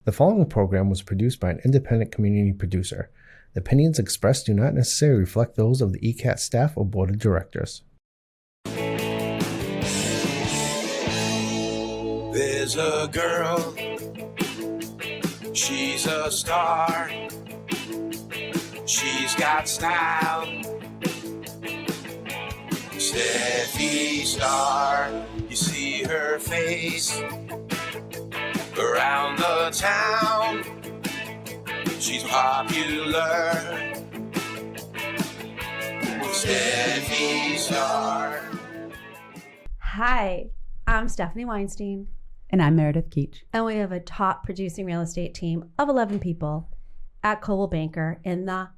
The following program was produced by an independent community producer. The opinions expressed do not necessarily reflect those of the ECAT staff or board of directors. There's a girl, she's a star, she's got style, Steffi Star. You see her face around the town, she's popular, Steffi Star. Hi, I'm Stephanie Weinstein. And I'm Meredith Keach. And we have a top producing real estate team of 11 people at Coldwell Banker in the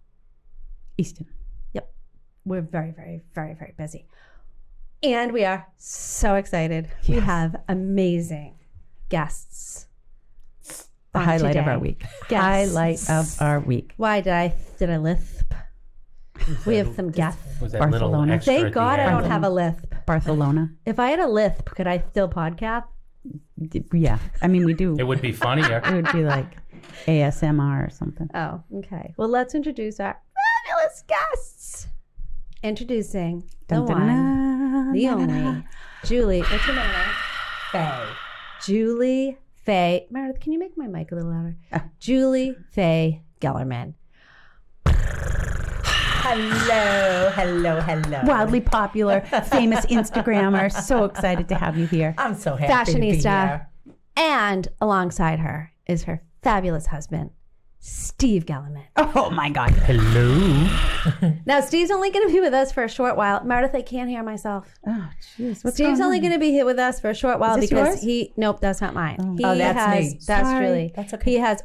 Easton. Yep. We're very, very, very, very busy. And we are so excited. Yes. We have amazing guests. The highlight of our week. Guests. Highlight of our week. Why did I lisp? We have some guests. Was that Barcelona. little extra Thank at the God I end? don't have a lisp. Barcelona. If I had a lisp, could I still podcast? Yeah. I mean, we do. It would be funnier. It would be like ASMR or something. Oh, okay. Well, let's introduce our fabulous guests. Introducing the one, the only, Julie. What's your name? Faye. Julie Faye. Meredith, can you make my mic a little louder? Julie Faye Gelerman. Hello. Wildly popular, famous Instagrammer. So excited to have you here. I'm so happy to be Fashionista. here. And alongside her is her fabulous husband, Steve Gelerman. Oh my God. Hello. Now, Steve's only going to be with us for a short while. Meredith, I can't hear myself. Oh, jeez. Steve's only going to be here with us for a short while Is this because yours? nope, that's not mine. Oh. That's me. That's Sorry. Julie. That's okay. He has,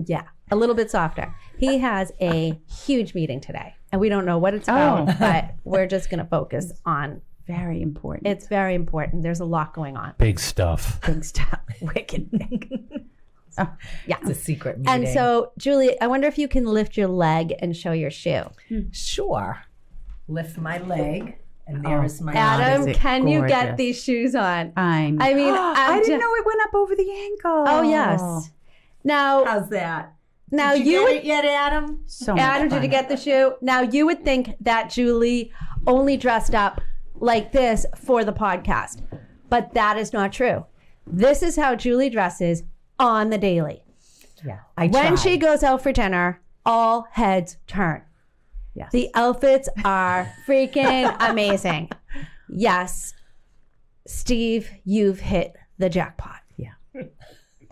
yeah, a little bit softer. He has a huge meeting today and we don't know what it's about, but we're just going to focus on. Very important. It's very important. There's a lot going on. Big stuff. Big stuff. Wicked. Yeah. It's a secret meeting. And so, Julie, I wonder if you can lift your leg and show your shoe. Sure. Lift my leg, and there's my Adam, is it can you get gorgeous. these shoes on? I mean, I didn't know it went up over the ankle. Oh, yes. Now, How's that? now Did you you get would, it yet, Adam? So much Adam, did fun. you get the shoe? Now, you would think that Julie only dressed up like this for the podcast, but that is not true. This is how Julie dresses on the daily. Yeah. When she goes out for dinner, all heads turn. Yes. The outfits are freaking amazing. Yes, Steve, you've hit the jackpot. Yeah.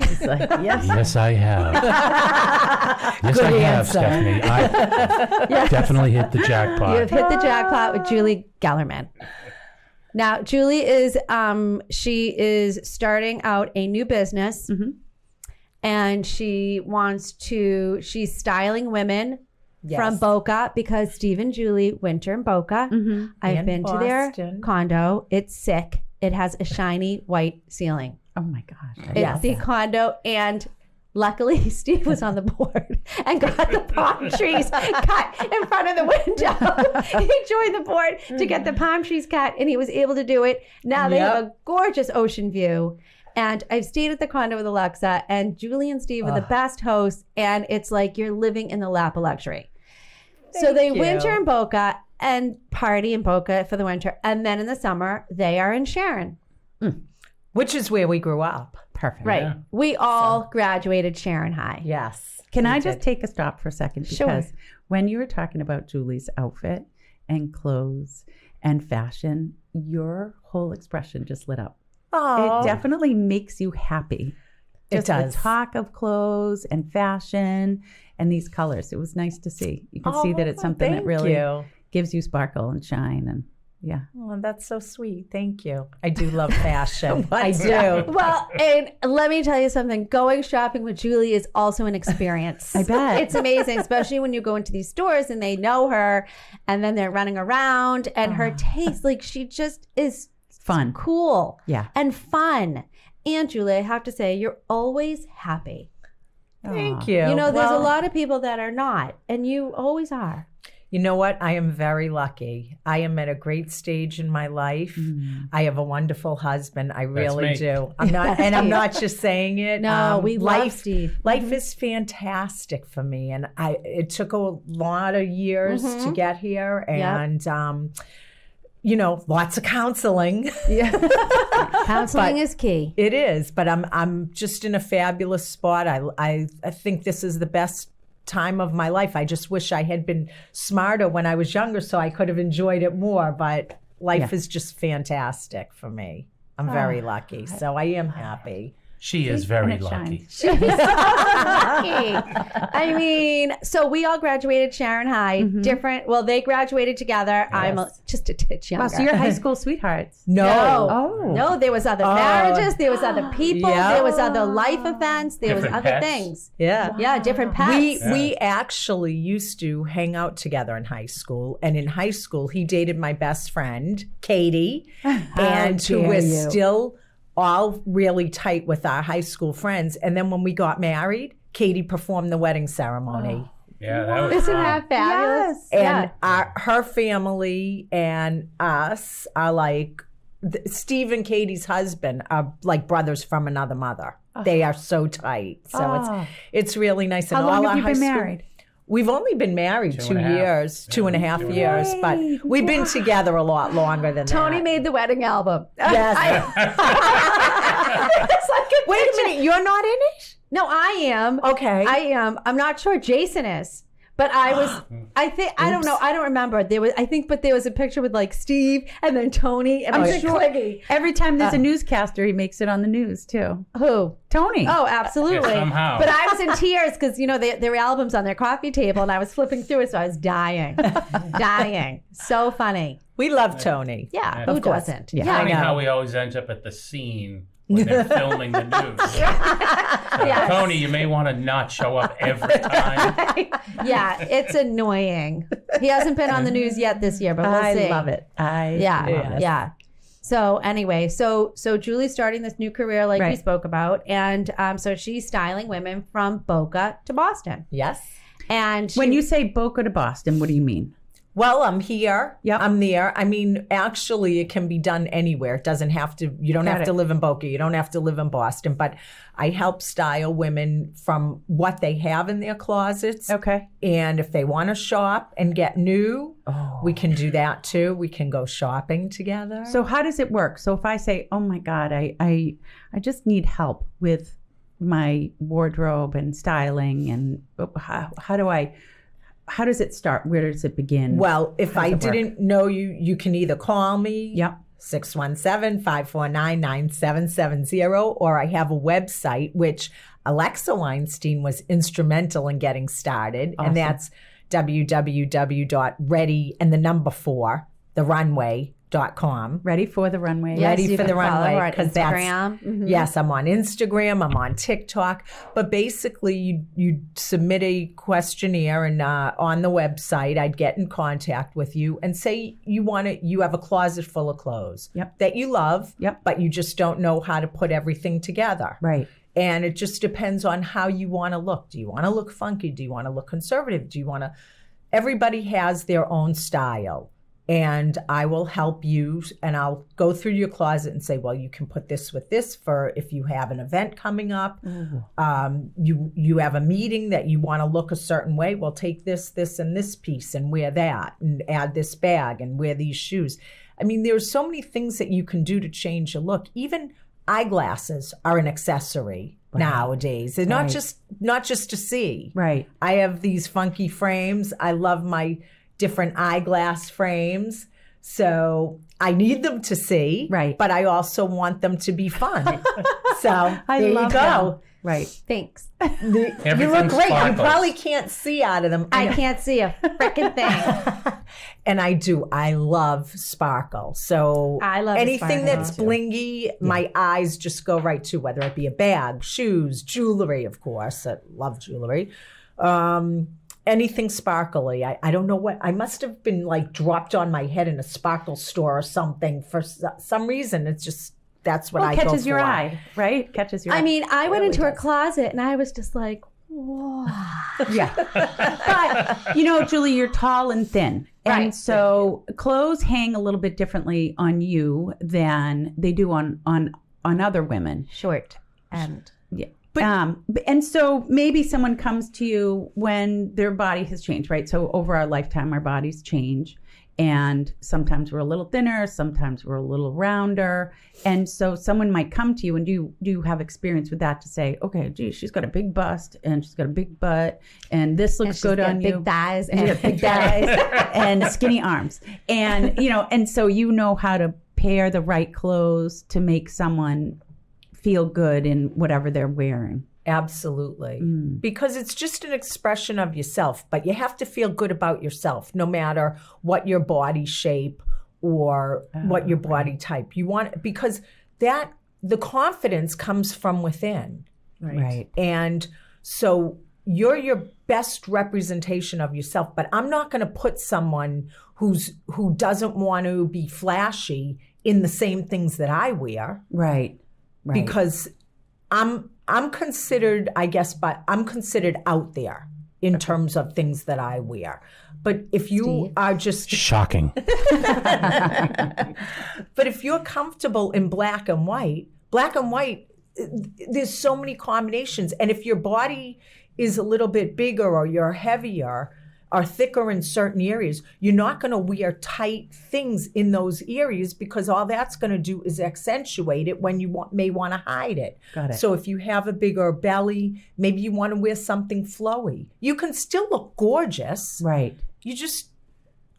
It's like, yes. Yes, I have. Yes, Good I have, answer. Stephanie. I definitely hit the jackpot. You've hit the jackpot with Julie Gelerman. Now, Julie is she is starting out a new business, and she's styling women from Boca because Steve and Julie winter in Boca. I've In been to Boston. their condo. It's sick. It has a shiny white ceiling. Oh my gosh. It's the condo, and luckily Steve was on the board and got the palm trees cut in front of the window. He joined the board to get the palm trees cut, and he was able to do it. Now they have a gorgeous ocean view. And I've stayed at the condo with Alexa, and Julie and Steve are the best hosts, and it's like you're living in the lap of luxury. So they winter in Boca and party in Boca for the winter, and then in the summer they are in Sharon. Which is where we grew up. Perfect. Right. Yeah. We all graduated Sharon High. Yes. Can we I just did. take a stop for a second? Sure. Because when you were talking about Julie's outfit and clothes and fashion, your whole expression just lit up. Oh, It definitely makes you happy. It Just does. the talk of clothes and fashion and these colors. It was nice to see. You can see that it's something that thank really you. gives you sparkle and shine. And yeah. Oh, that's so sweet. Thank you. I do love fashion. I do. Well, and let me tell you something. Going shopping with Julie is also an experience. I bet. It's amazing, especially when you go into these stores and they know her, and then they're running around, and her taste, like she just is Fun. cool Yeah. and fun. And Julie, I have to say, you're always happy. Thank you. You know, there's a Well, lot of people that are not, and you always are. You know what? I am very lucky. I am at a great stage in my life. I have a wonderful husband. I really me. do. I'm not, and I'm not just saying it. No, we love Steve. Life is fantastic for me, and it took a lot of years to get here, and lots of counseling. Counseling is key. It is, but I'm just in a fabulous spot. I think this is the best time of my life. I just wish I had been smarter when I was younger so I could have enjoyed it more, but life is just fantastic for me. I'm very lucky, so I am happy. She is very lucky. She's so lucky. I mean, so we all graduated Sharon High, different. Well, they graduated together. I'm just a titch younger. Wow, so you're high school sweethearts. No, there was other marriages. There was other people. There was other life events. There was Different other pets. things. Yeah, Different pets. We actually used to hang out together in high school, and in high school he dated my best friend Katie, and who dare was you. still all really tight with our high school friends. And then when we got married, Katie performed the wedding ceremony. Yeah, that was Isn't fun. that fabulous? And her family and us are like, Steve and Katie's husband are like brothers from another mother. They are so tight. So it's really nice. How And long all have our you high been school- married? We've only been married 2 years, 2.5 years, but we've been together a lot longer than Tony that. made the wedding album. Yes. It's like a Wait a minute, you're not in it? No, I am. Okay. I am. I'm not sure Jason is. But I was, I don't know. I don't remember. There was a picture with like Steve and then Tony and Quiggy. Every time there's a newscaster, he makes it on the news too. Who? Tony. Oh, absolutely. Yeah, somehow. But I was in tears because, their albums on their coffee table and I was flipping through it. So I was dying. So funny. We love Tony. Yeah. Who course. doesn't? Yeah. Funny I know. how he always ends up at the scene when they're filming the news. Yes. Tony, you may want to not show up every time. Yeah. It's annoying. He hasn't been on the news yet this year, but we'll see. I love it. Yeah. So anyway, so Julie's starting this new career like we spoke about. And so she's styling women from Boca to Boston. Yes. And When you say Boca to Boston, what do you mean? Well, I'm here. Yep. I'm there. I mean, actually, it can be done anywhere. It doesn't have to, you don't have to live in Boca. You don't have to live in Boston. But I help style women from what they have in their closets. Okay. And if they want to shop and get new, we can do that too. We can go shopping together. So how does it work? So if I say, oh my God, I just need help with my wardrobe and styling, and how does it start? Where does it begin? Well, if I didn't know you, you can either call me. Yep. 617-549-9770, or I have a website, which Alexa Weinstein was instrumental in getting started. Awesome. And that's www.ready and the number 4, therunway.com. Ready for the runway. Yes, Ready you for can the follow runway, her on 'cause that's- Instagram. Mhm. Yes, I'm on Instagram, I'm on TikTok. But basically, you submit a questionnaire, and on the website, I'd get in contact with you and say you have a closet full of clothes that you love, but you just don't know how to put everything together. Right. And it just depends on how you want to look. Do you want to look funky? Do you want to look conservative? Everybody has their own style. And I will help you, and I'll go through your closet and say, well, you can put this with this for if you have an event coming up. You have a meeting that you want to look a certain way. Well, take this, and this piece and wear that, and add this bag and wear these shoes. I mean, there's so many things that you can do to change your look. Even eyeglasses are an accessory nowadays. They're not just to see. Right. I have these funky frames. I love my different eyeglass frames. So I need them to see, right? But I also want them to be fun. So there you go. Them. Right. Thanks. You look great. Sparkles. You probably can't see out of them. I can't see a freaking thing. And I do. I love sparkle. So I love anything sparkle. that's blingy, my eyes just go right to, whether it be a bag, shoes, jewelry, of course. I love jewelry. Anything sparkly. I don't know what. I must have been like dropped on my head in a sparkle store or something for some reason. It's just, that's what I go for. Catches your eye, right? Catches your eye. I mean, I went into her closet and I was just like, whoa. Yeah. But, Julie, you're tall and thin. And Right. so clothes hang a little bit differently on you than they do on other women. Short and Yeah. And so maybe someone comes to you when their body has changed, right? So over our lifetime, our bodies change. And sometimes we're a little thinner, sometimes we're a little rounder. And so someone might come to you, and do you have experience with that to say, okay, gee, she's got a big bust and she's got a big butt and this looks good on you. Big thighs And you got big thighs and skinny arms. And, and so how to pair the right clothes to make someone feel good in whatever they're wearing. Absolutely. Because it's just an expression of yourself, but you have to feel good about yourself, no matter what your body shape or what your body type. You want, because the confidence comes from within. Right. And so you're your best representation of yourself, but I'm not going to put someone who doesn't want to be flashy in the same things that I wear. Right. Because I'm considered, I guess, but I'm considered out there in terms of things that I wear. But if you are just shocking. But if you're comfortable in black and white, there's so many combinations. And if your body is a little bit bigger or you're heavier or thicker in certain areas, you're not going to wear tight things in those areas, because all that's going to do is accentuate it when you may want to hide it. Got it. So if you have a bigger belly, maybe you want to wear something flowy. You can still look gorgeous. Right. You just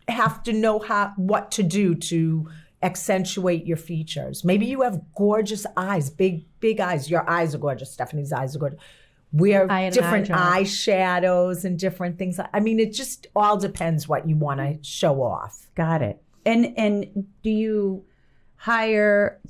have to know what to do to accentuate your features. Maybe you have gorgeous eyes, big eyes. Your eyes are gorgeous. Stephanie's eyes are gorgeous. Wear different eyeshadows and different things. I mean, it just all depends what you want to show off. Got it. And do you hire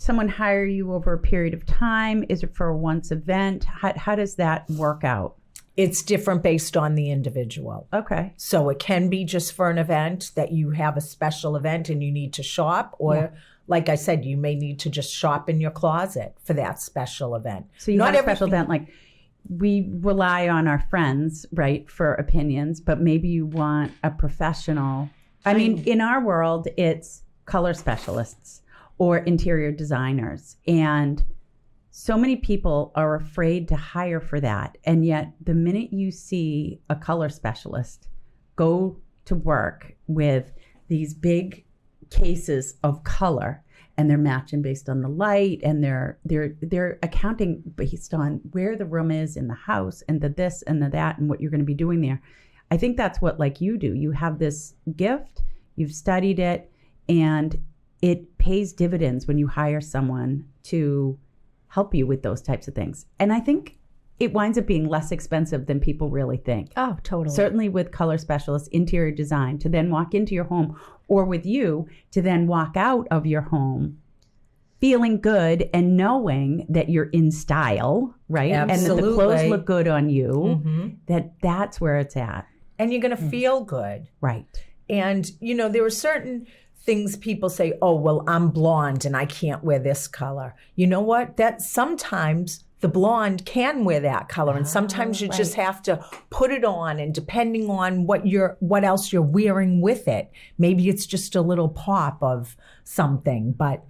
you over a period of time? Is it for a once event? How does that work out? It's different based on the individual. Okay. So it can be just for an event that you have a special event and you need to shop, or like I said, you may need to just shop in your closet for that special event. So you have a special event, like we rely on our friends, right, for opinions, but maybe you want a professional. I mean, in our world, it's color specialists or interior designers. And so many people are afraid to hire for that. And yet the minute you see a color specialist go to work with these big cases of color, and they're matching based on the light, and they're accounting based on where the room is in the house and the this and the that and what you're going to be doing there. I think that's what, like, you do. You have this gift, you've studied it, and it pays dividends when you hire someone to help you with those types of things. And I think it winds up being less expensive than people really think. Oh, totally. Certainly with color specialists, interior design, to then walk into your home, or with you to then walk out of your home feeling good and knowing that you're in style, right? Absolutely. And that the clothes look good on you, that's where it's at. And you're going to feel good. Right. And, there are certain things people say, oh, well, I'm blonde and I can't wear this color. You know what? That sometimes the blonde can wear that color, and sometimes you just have to put it on, and depending on what else you're wearing with it, maybe it's just a little pop of something. But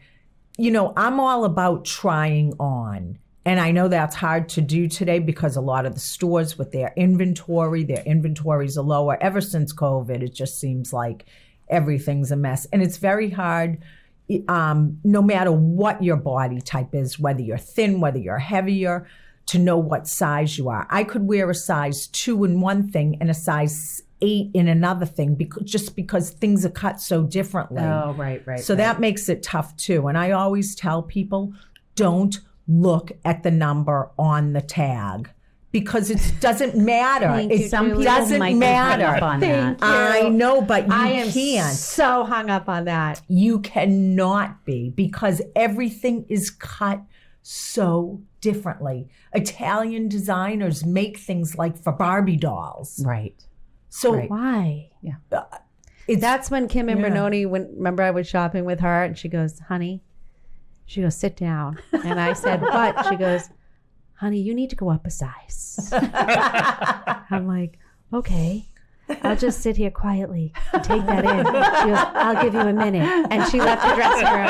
I'm all about trying on, and I know that's hard to do today because a lot of the stores with their inventories are lower. Ever since COVID, it just seems like everything's a mess, and it's very hard. No matter what your body type is, whether you're thin, whether you're heavier, to know what size you are. I could wear a size 2 in one thing and a size 8 in another thing, just because things are cut so differently. Oh, right. So that makes it tough too. And I always tell people, don't look at the number on the tag, because it doesn't matter. Some people doesn't might be matter. hung up on that. I know, but I am can't. so hung up on that. You cannot be, because everything is cut so differently. Italian designers make things like for Barbie dolls. Right. So Why? Yeah. That's when Kim and Bernoni, remember I was shopping with her, and she goes, honey, sit down. And I said, what? She goes, honey, you need to go up a size. I'm like, okay. I'll just sit here quietly and take that in. She goes, I'll give you a minute. And she left the dressing room.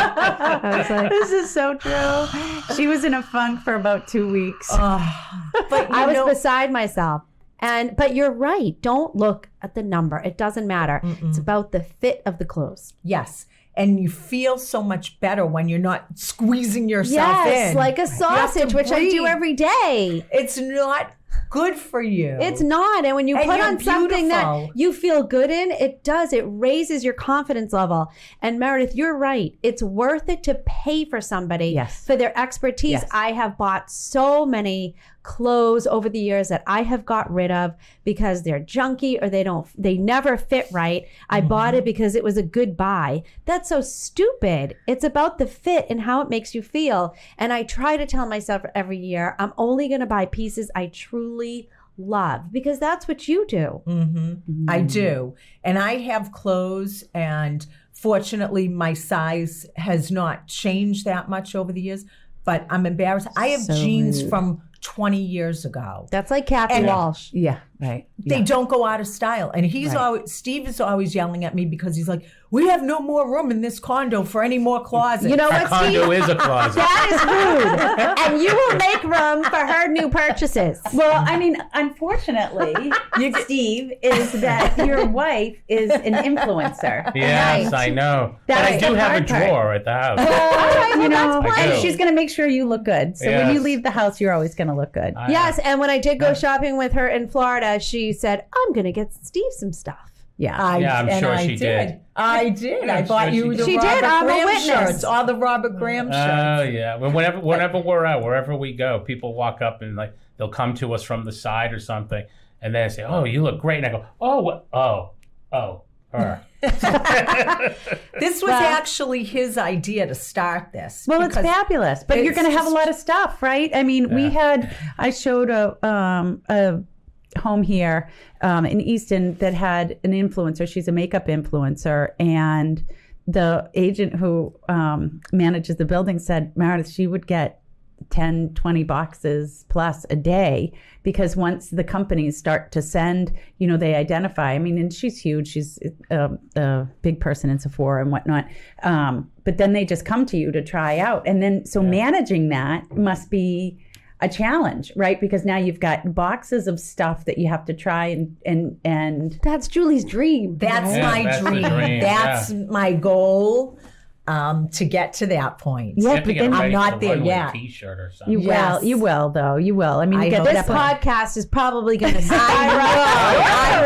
I was like, This is so true. She was in a funk for about 2 weeks. But I was beside myself. But you're right. Don't look at the number. It doesn't matter. It's about the fit of the clothes. yes. And you feel so much better when you're not squeezing yourself in. Yes, like a sausage, which I do breathe. every day. It's not good for you. It's not. And when you And put you're on something that beautiful. you feel good in, it does. It raises your confidence level. And Meredith, you're right. It's worth it to pay for somebody Yes. for their expertise. Yes. I have bought so many clothes over the years that I have got rid of because they're junky or they never fit right. I bought it because it was a good buy. That's so stupid. It's about the fit and how it makes you feel. And I try to tell myself every year, I'm only going to buy pieces I truly love because that's what you do. I do. And I have clothes, and fortunately, my size has not changed that much over the years, but I'm embarrassed. I have So jeans rude. from 20 years ago. That's like Kathy And- Walsh. Yeah, right. They don't go out of style. And Steve is always yelling at me because he's like, we have no more room in this condo for any more closets. You know Our what, condo Steve? is a closet. That is rude. And you will make room for her new purchases. Well, I mean, unfortunately, Steve, is that your wife is an influencer. Yes, Right. I know. That's But I do the have a hard part. drawer at the house. You know, I do. and she's going to make sure you look good. So when you Yes. leave the house, you're always going to look good. Yes, and when I did go shopping with her in Florida, she said, I'm going to get Steve some stuff. Yeah. Yeah, I'm sure I she did. I did. I I'm bought sure you she the did. She Robert did. I'm a Graham witness. shirts, all the Robert Graham Oh shirts. yeah. Whenever we're out, wherever we go, people walk up and like they'll come to us from the side or something, and then say, "Oh, you look great," and I go, "Oh, her." This was actually his idea to start this. Well, it's because fabulous, but you're it's going to have a just- lot of stuff, right? I mean, I showed a home here in Easton that had an influencer. She's a makeup influencer, and the agent who manages the building said, Meredith, she would get 10, 20 boxes plus a day, because once the companies start to send, they identify. I mean, and she's huge. She's a big person in Sephora and whatnot. But then they just come to you to try out. And then, so managing that must be a challenge, right? Because now you've got boxes of stuff that you have to try and That's Julie's dream. That's Yeah, my that's the dream. dream, That's my goal, to get to that point. You Yeah, have to but get then a I'm ready not for the there runway yet. T-shirt or something. Yes. you will though. You will. I mean, you I get hope This so. podcast is probably going to I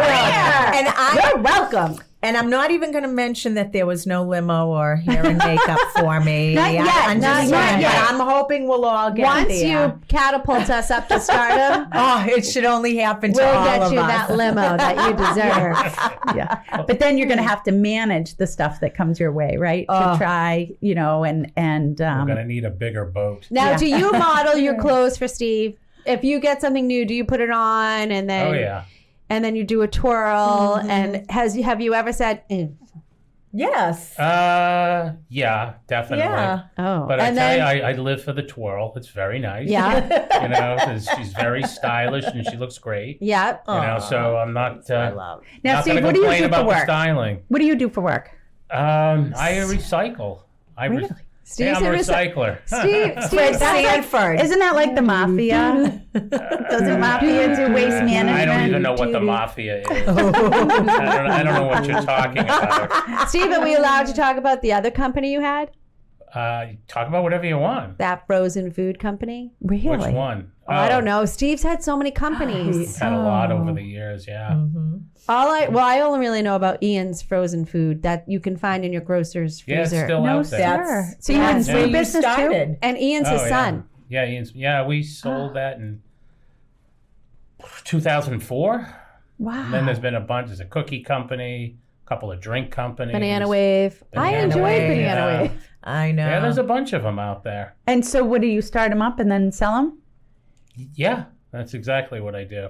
will. And You're welcome. And I'm not even going to mention that there was no limo or hair and makeup for me. Not yet, I'm not just yet. saying, but I'm hoping we'll all get Once there. you catapult us up to stardom, Oh, it should only happen to we'll all get of you us. that limo that you deserve. yeah. But then you're going to have to manage the stuff that comes your way, right? To try, and We're gonna need a bigger boat. Now, do you model your clothes for Steve? If you get something new, do you put it on and then Oh yeah. and then you do a twirl? And have you ever said, Yes. Yeah, definitely. Yeah. oh, But I and tell then you, I live for the twirl. It's very nice. yeah, 'Cause she's very stylish and she looks great. yeah. So I'm not. I love. Now, not Steve, gonna what do you complain do for about the work? styling. What do you do for work? I recycle. I'm Steve's a a recycler. Steve, Sanford. Isn't that like the mafia? Doesn't mafia do waste management? I don't even know what the mafia is. I don't know what you're talking about. Steve, are we allowed to talk about the other company you had? Talk about whatever you want. That frozen food company? Really? Which one? Oh, I don't know. Steve's had so many companies. Had a lot over the years, yeah. I only really know about Ian's frozen food that you can find in your grocer's Yeah, it's freezer. still No, out there. sir. So you're in That's where food you business too? started. And Ian's his son. Yeah, yeah, we sold that in 2004. Wow. And then there's been a bunch. There's a cookie company, a couple of drink companies. Banana Wave. I Banana enjoyed Wave, Banana yeah. Wave. I know. Yeah, there's a bunch of them out there. And so what do you start them up and then sell them? Yeah, that's exactly what I do.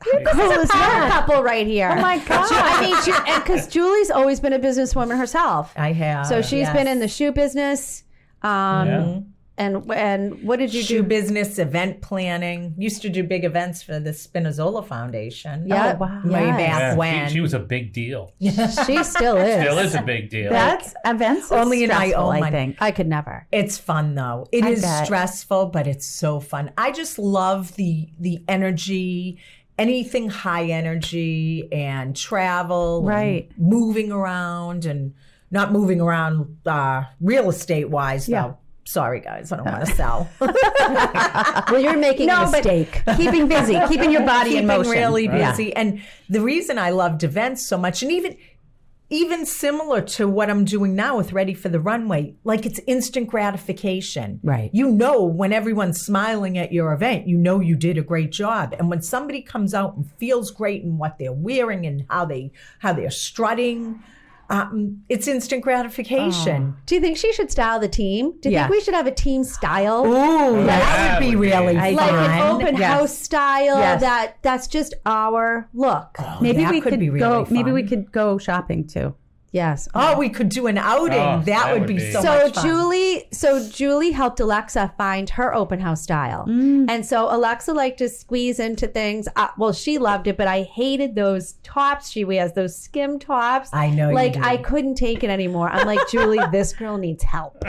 Cool as power couple right here. Oh my God. I mean, because Julie's always been a businesswoman herself. I have. So she's yes. been in the shoe business. Yeah. And what did you Shoe do? business, event planning. Used to do big events for the Spinazzola Foundation. Yeah, wow. Way yes. back when. She was a big deal. She still is. Still is a big deal. That's events are Only in my stressful, own I mind. think. I could never. It's fun though. It I is bet. stressful, but it's so fun. I just love the energy, anything high energy and travel, Right. and moving around and not moving around real estate wise Yeah. though. Sorry guys, I don't want to sell. Well, you're making a mistake. Keeping busy, keeping your body in Keeping motion. really Yeah. busy. And the reason I loved events so much, and even similar to what I'm doing now with Ready for the Runway, like it's instant gratification. Right. You know, when everyone's smiling at your event, you know you did a great job. And when somebody comes out and feels great in what they're wearing and how they're strutting, it's instant gratification. Do you think she should style the team? Do you Yeah. think we should have a team style? Ooh, that would be really I- Like fun. an open Yes. house style Yes. that's just our look. Maybe that we could could be really go. Maybe fun. we could go shopping too. Yes. Oh, we could do an outing. Oh, that would be so So much fun. Julie helped Alexa find her open house style. And so Alexa liked to squeeze into things. Well, she loved it, but I hated those tops she wears, those skim tops. I know you Like do. I couldn't take it anymore. I'm like, Julie, this girl needs help.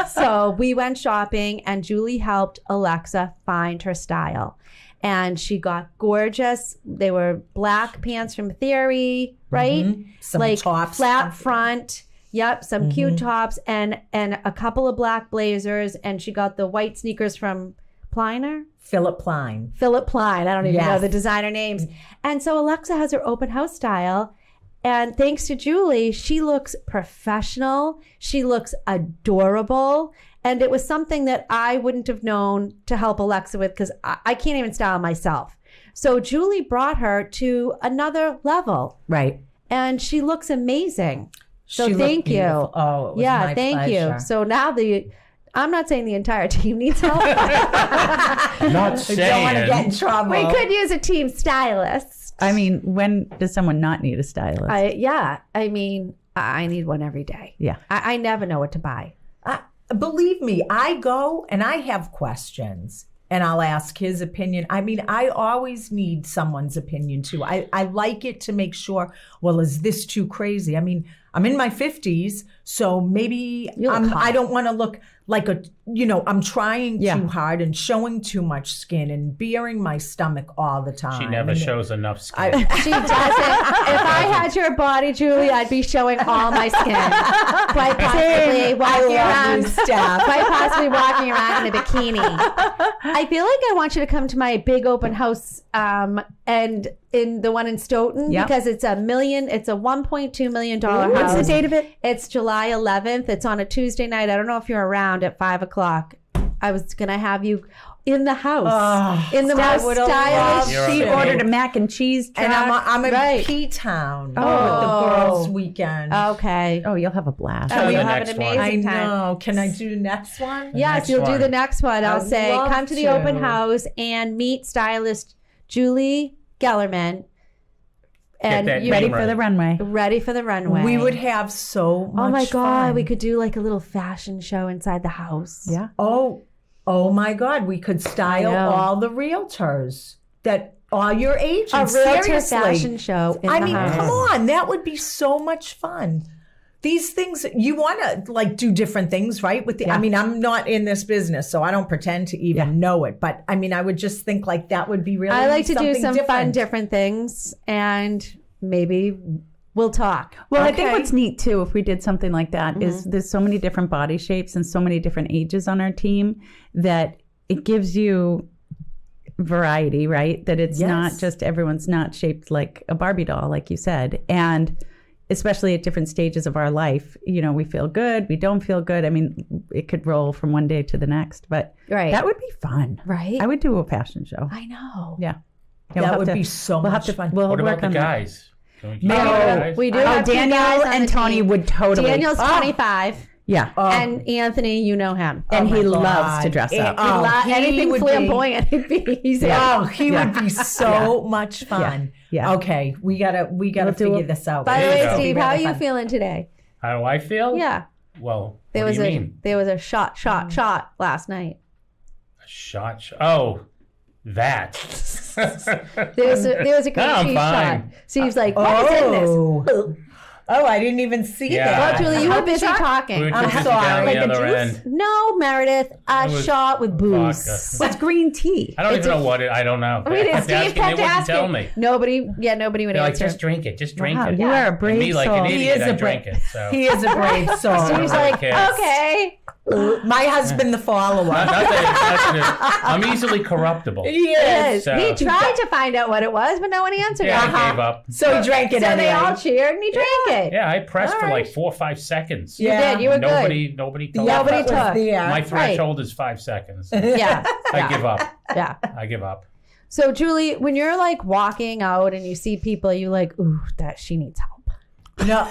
So we went shopping and Julie helped Alexa find her style. And she got gorgeous. They were black pants from Theory, right? Some like tops. flat front. Yep, some cute tops and a couple of black blazers. And she got the white sneakers from Pliner. Philip Plein. Philip Plein. I don't even know Yes. the designer names. And so Alexa has her open house style. And thanks to Julie, she looks professional. She looks adorable. And it was something that I wouldn't have known to help Alexa with because I can't even style myself. So Julie brought her to another level. Right. And she looks amazing. So She looked thank you. beautiful. Oh, it was yeah, my thank pleasure. you. So now I'm not saying the entire team needs help. Not saying. Don't want to get in trouble. We could use a team stylist. I mean, when does someone not need a stylist? I mean, I need one every day. Yeah. I never know what to buy. Believe me, I go and I have questions and I'll ask his opinion. I mean, I always need someone's opinion too. I like it to make sure, well, is this too crazy? I mean, I'm in my 50s, so maybe You look hot. I don't want to look like I'm trying Yeah. too hard and showing too much skin and bearing my stomach all the time. She never And shows enough skin. She doesn't. If I had your body, Julie, I'd be showing all my skin. Quite possibly walking around. Quite possibly walking around in a bikini. I feel like I want you to come to my big open house and in the one in Stoughton Yep. because it's it's a $1.2 million house. What's the date of it? It's July 11th. It's on a Tuesday night. I don't know if you're around at 5:00. I was going to have you in the house. In the I most would've stylish. loved She to. ordered a mac and cheese truck. And I'm in Right. P-Town with the Oh. girls' weekend. Okay. Oh, you'll have a blast. Oh, the you'll have next an one. amazing I time. know. Can I do the next one? Yes, next you'll do one. the next one. I'll I'd say, love come to the to. open house and meet stylist Julie Gelerman. And that you Ready name for the runway. ready for the runway. We would have so much Oh my God, fun. we could do like a little fashion show inside the house. Yeah. Oh my God, we could style I know. all the realtors all your agents. A realtor Seriously. fashion show in I the mean, house. come on, that would be so much fun. These things you want to like do different things, right? I mean, I'm not in this business, so I don't pretend to even know it. But I mean, I would just think like that would be really. I like to do something some fun, different. different things, and maybe we'll talk. Well, I think Okay. what's neat too, if we did something like that, is there's so many different body shapes and so many different ages on our team that it gives you variety, right? That it's not just everyone's not shaped like a Barbie doll, like you said. And especially at different stages of our life, we feel good, we don't feel good. I mean, it could roll from one day to the next, but Right. that would be fun. Right? I would do a fashion show. I know. Yeah. That would be so much fun. We'll What work about the on that. guys? Can we keep No, the guys? We do Oh, have two Danielle guys on and the Tony team. would totally. Daniel's Oh, 25, Yeah. and Anthony, you know him. And Oh he my loves to God. dress up. Anything would be- flamboyant. He's Oh, he would be so much fun. Yeah. Okay, we gotta We'll do figure it. this out. By the There you way, go. Steve, how are Really you fun. feeling today? How do I feel? Yeah. Well, There what was do you a mean? there was a shot last night. A shot. Oh, that. There was a green No, I'm cheese shot. fine. So he's like, what is in this? Oh, I didn't even see Yeah. that. Well, Julie, you were busy We talking. were too I'm busy sorry. down Like the a other juice? end. No, Meredith, a It was shot with booze. vodka. What's green tea? I don't even know what it. I don't know. We didn't. Kept Steve asking, kept they wouldn't asking. tell me. Nobody would They're like, answer. just drink it. Just drink Wow, it. you are a And brave me, like soul. an idiot, is I a drink brave- it. So. He is a brave soul. Steve's like, cares? okay. My husband, the follower. Not that I'm easily corruptible. Yes. So- He tried to find out what it was, but no one answered Yeah, it. I gave up. So he drank it So anyway. they all cheered and he drank it. Yeah, I pressed All for like right. 4 or 5 seconds. You Yeah. did. You were good. Nobody told The Nobody me. effort was took. there. My threshold is 5 seconds. Yeah. I give up. Yeah. I give up. So Julie, when you're like walking out and you see people, you like, ooh, that she needs help. No,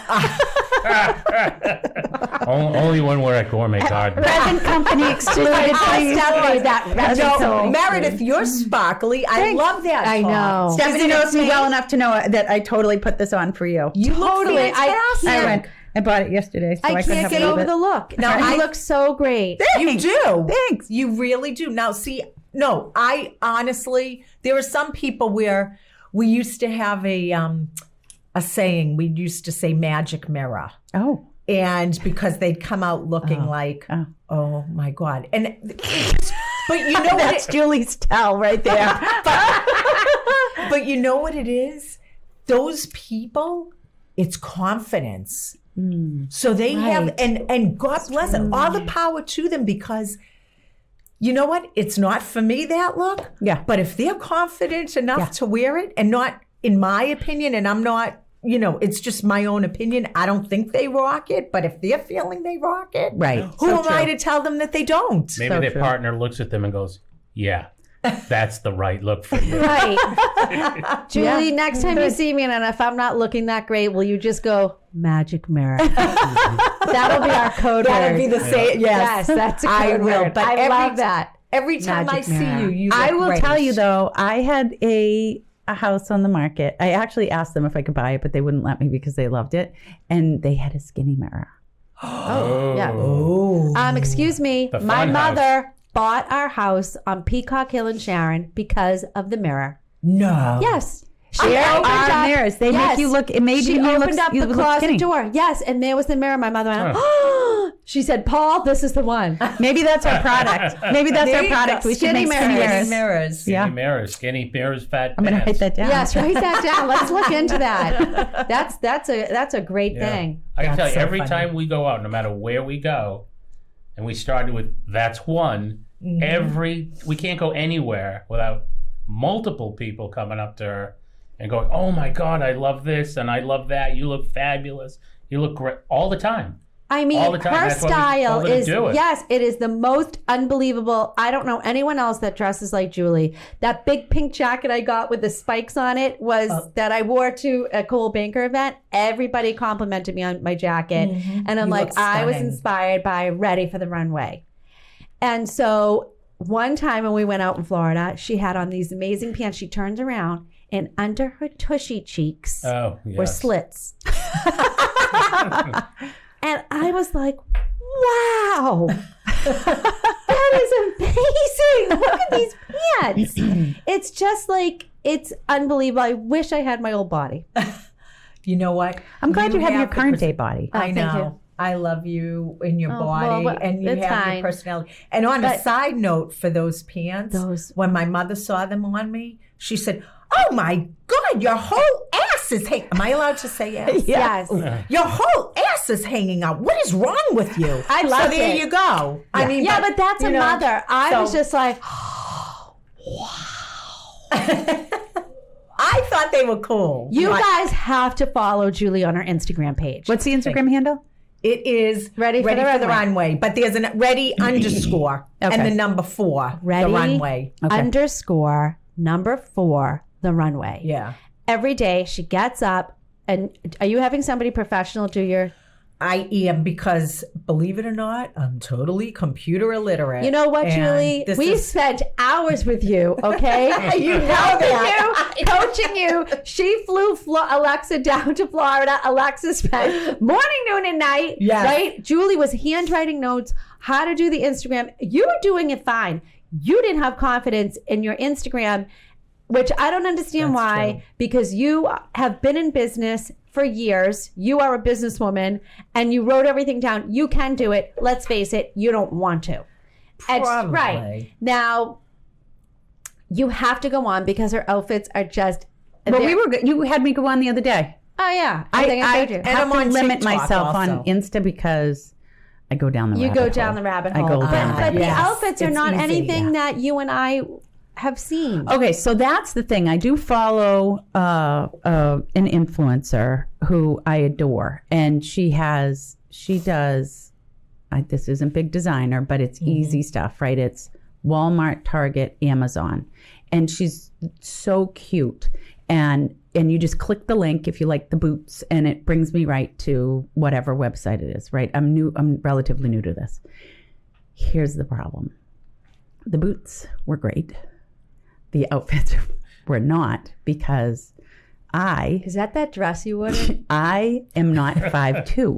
Only when we're at Gourmet Garden. Present company excluded, please. no, Meredith, you're sparkly. I love that. I top. know. Stephanie knows me well enough to know that I totally put this on for you. You Totally. look I fantastic. I went. I bought it yesterday, so I, I could can't have get a little over bit. the look. No, You I- look so great. You do. Thanks. You really do. Now, see, no, I honestly, there are some people where we used to have a saying. We used to say magic mirror. Oh, And because they'd come out looking like, oh. oh my God. And, but you know what? that's Julie's tell right there. But you know what it is? Those people, it's confidence. So they have, and God bless them, all the power to them, because you know what? It's not for me, that look. Yeah. But if they're confident enough to wear it, and not, in my opinion, and I'm not, you know, it's just my own opinion, I don't think they rock it. But if they're feeling they rock it, Right. who am I to tell them that they don't? Maybe their partner looks at them and goes, yeah, that's the right look for you. Right. Julie, next time you see me and if I'm not looking that great, will you just go, magic mirror? That'll be our code That'd word. be the same. Yes, Yes, that's a code I will. word. But I every love that. Every time Magic I see mirror. you, I look will great. tell you though, I had a house on the market. I actually asked them if I could buy it, but they wouldn't let me because they loved it, and they had a skinny mirror. Oh, yeah. Oh. Excuse me. The My fun mother bought our house on Peacock Hill in Sharon because of the mirror. No. Yes. There are mirrors. They make you look. It made She you opened look, up you the look closet skinny. door. Yes, and there was the mirror. My mother went, oh. She said, Paul, this is the one. Maybe that's our product. Maybe that's There our you product. go. We should Skinny make skinny mirrors. mirrors. Mirrors. Yeah. Skinny mirrors, fat I'm going to write pants. that down. Yes, write that down. Let's look into that. That's a great Yeah. thing. I can tell you, That's so every funny. time we go out, no matter where we go, and we started with that's one, we can't go anywhere without multiple people coming up to her and going, oh my God, I love this and I love that. You look fabulous. You look great all the time. I mean, All the time. her That's why we style told her to is, do it. yes, it is the most unbelievable. I don't know anyone else that dresses like Julie. That big pink jacket I got with the spikes on it was that I wore to a Cole Banker event. Everybody complimented me on my jacket. And I'm You like, look I was stunning. inspired by Ready for the Runway. And so one time when we went out in Florida, she had on these amazing pants. She turned around and under her tushy cheeks Oh, yes. were slits. And I was like, wow, that is amazing. Look at these pants. It's just like, it's unbelievable. I wish I had my old body. You know what? I'm glad you have your the current pers- day body. Oh, I thank know. you. I love you in your Oh, body, well, and you it's have fine. your personality. And on a But- side note, for those pants, when my mother saw them on me, she said, "Oh my God, your whole ass is hanging." Am I allowed to say yes? Yes. Your whole ass is hanging out. What is wrong with you? I loved So there it. you go. I mean, Yeah, but that's you a know, mother. I was so- just like, I thought they were cool. you But guys have to follow Julie on her Instagram page. What's the Instagram handle? It is Ready for the runway. runway, but there's a ready underscore Okay. and the number 4, Ready the runway. underscore number 4, the runway. Yeah. Every day she gets up and are you having somebody professional do your I am, because believe it or not, I'm totally computer illiterate. You know what, And Julie? this We is- spent hours with you, okay? You know Helping that. you, coaching you. She flew Alexa down to Florida. Alexa spent morning, noon, and night. Yes. Right? Julie was handwriting notes, how to do the Instagram. You were doing it fine. You didn't have confidence in your Instagram, which I don't understand That's why, true. because you have been in business for years. You are a businesswoman and you wrote everything down. You can do it. Let's face it, you don't want to. Probably. Right. Now, you have to go on because her outfits are just. Well, you had me go on the other day. Oh, yeah. I think I showed you. And have I'm to on limit TikTok myself on also. Insta because I go down the You rabbit go hole. down the rabbit I hole. go down But the yes. outfits are It's not easy, anything yeah. that you and I have seen. Okay, so that's the thing. I do follow an influencer who I adore, and she does. This isn't big designer, but it's easy stuff, right? It's Walmart, Target, Amazon, and she's so cute. And you just click the link if you like the boots, and it brings me right to whatever website it is. Right? I'm relatively new to this. Here's the problem: the boots were great. The outfits were not, because Is that dress you ordered? I am not 5'2".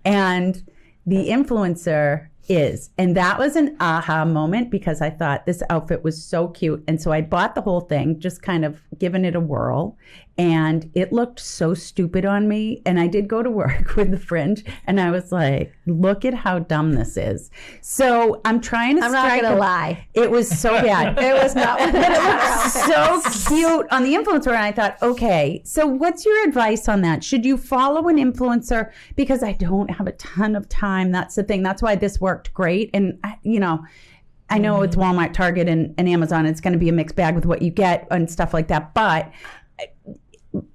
And the influencer is. And that was an aha moment, because I thought this outfit was so cute. And so I bought the whole thing, just kind of giving it a whirl. And it looked so stupid on me. And I did go to work with the fringe, and I was like, look at how dumb this is. So I'm trying to I'm not strike going to a- lie. It was so bad. It was not one of the So cute on the influencer. And I thought, okay, so what's your advice on that? Should you follow an influencer? Because I don't have a ton of time. That's the thing. That's why this worked great. And, I know it's Walmart, Target, and Amazon. It's going to be a mixed bag with what you get and stuff like that. But,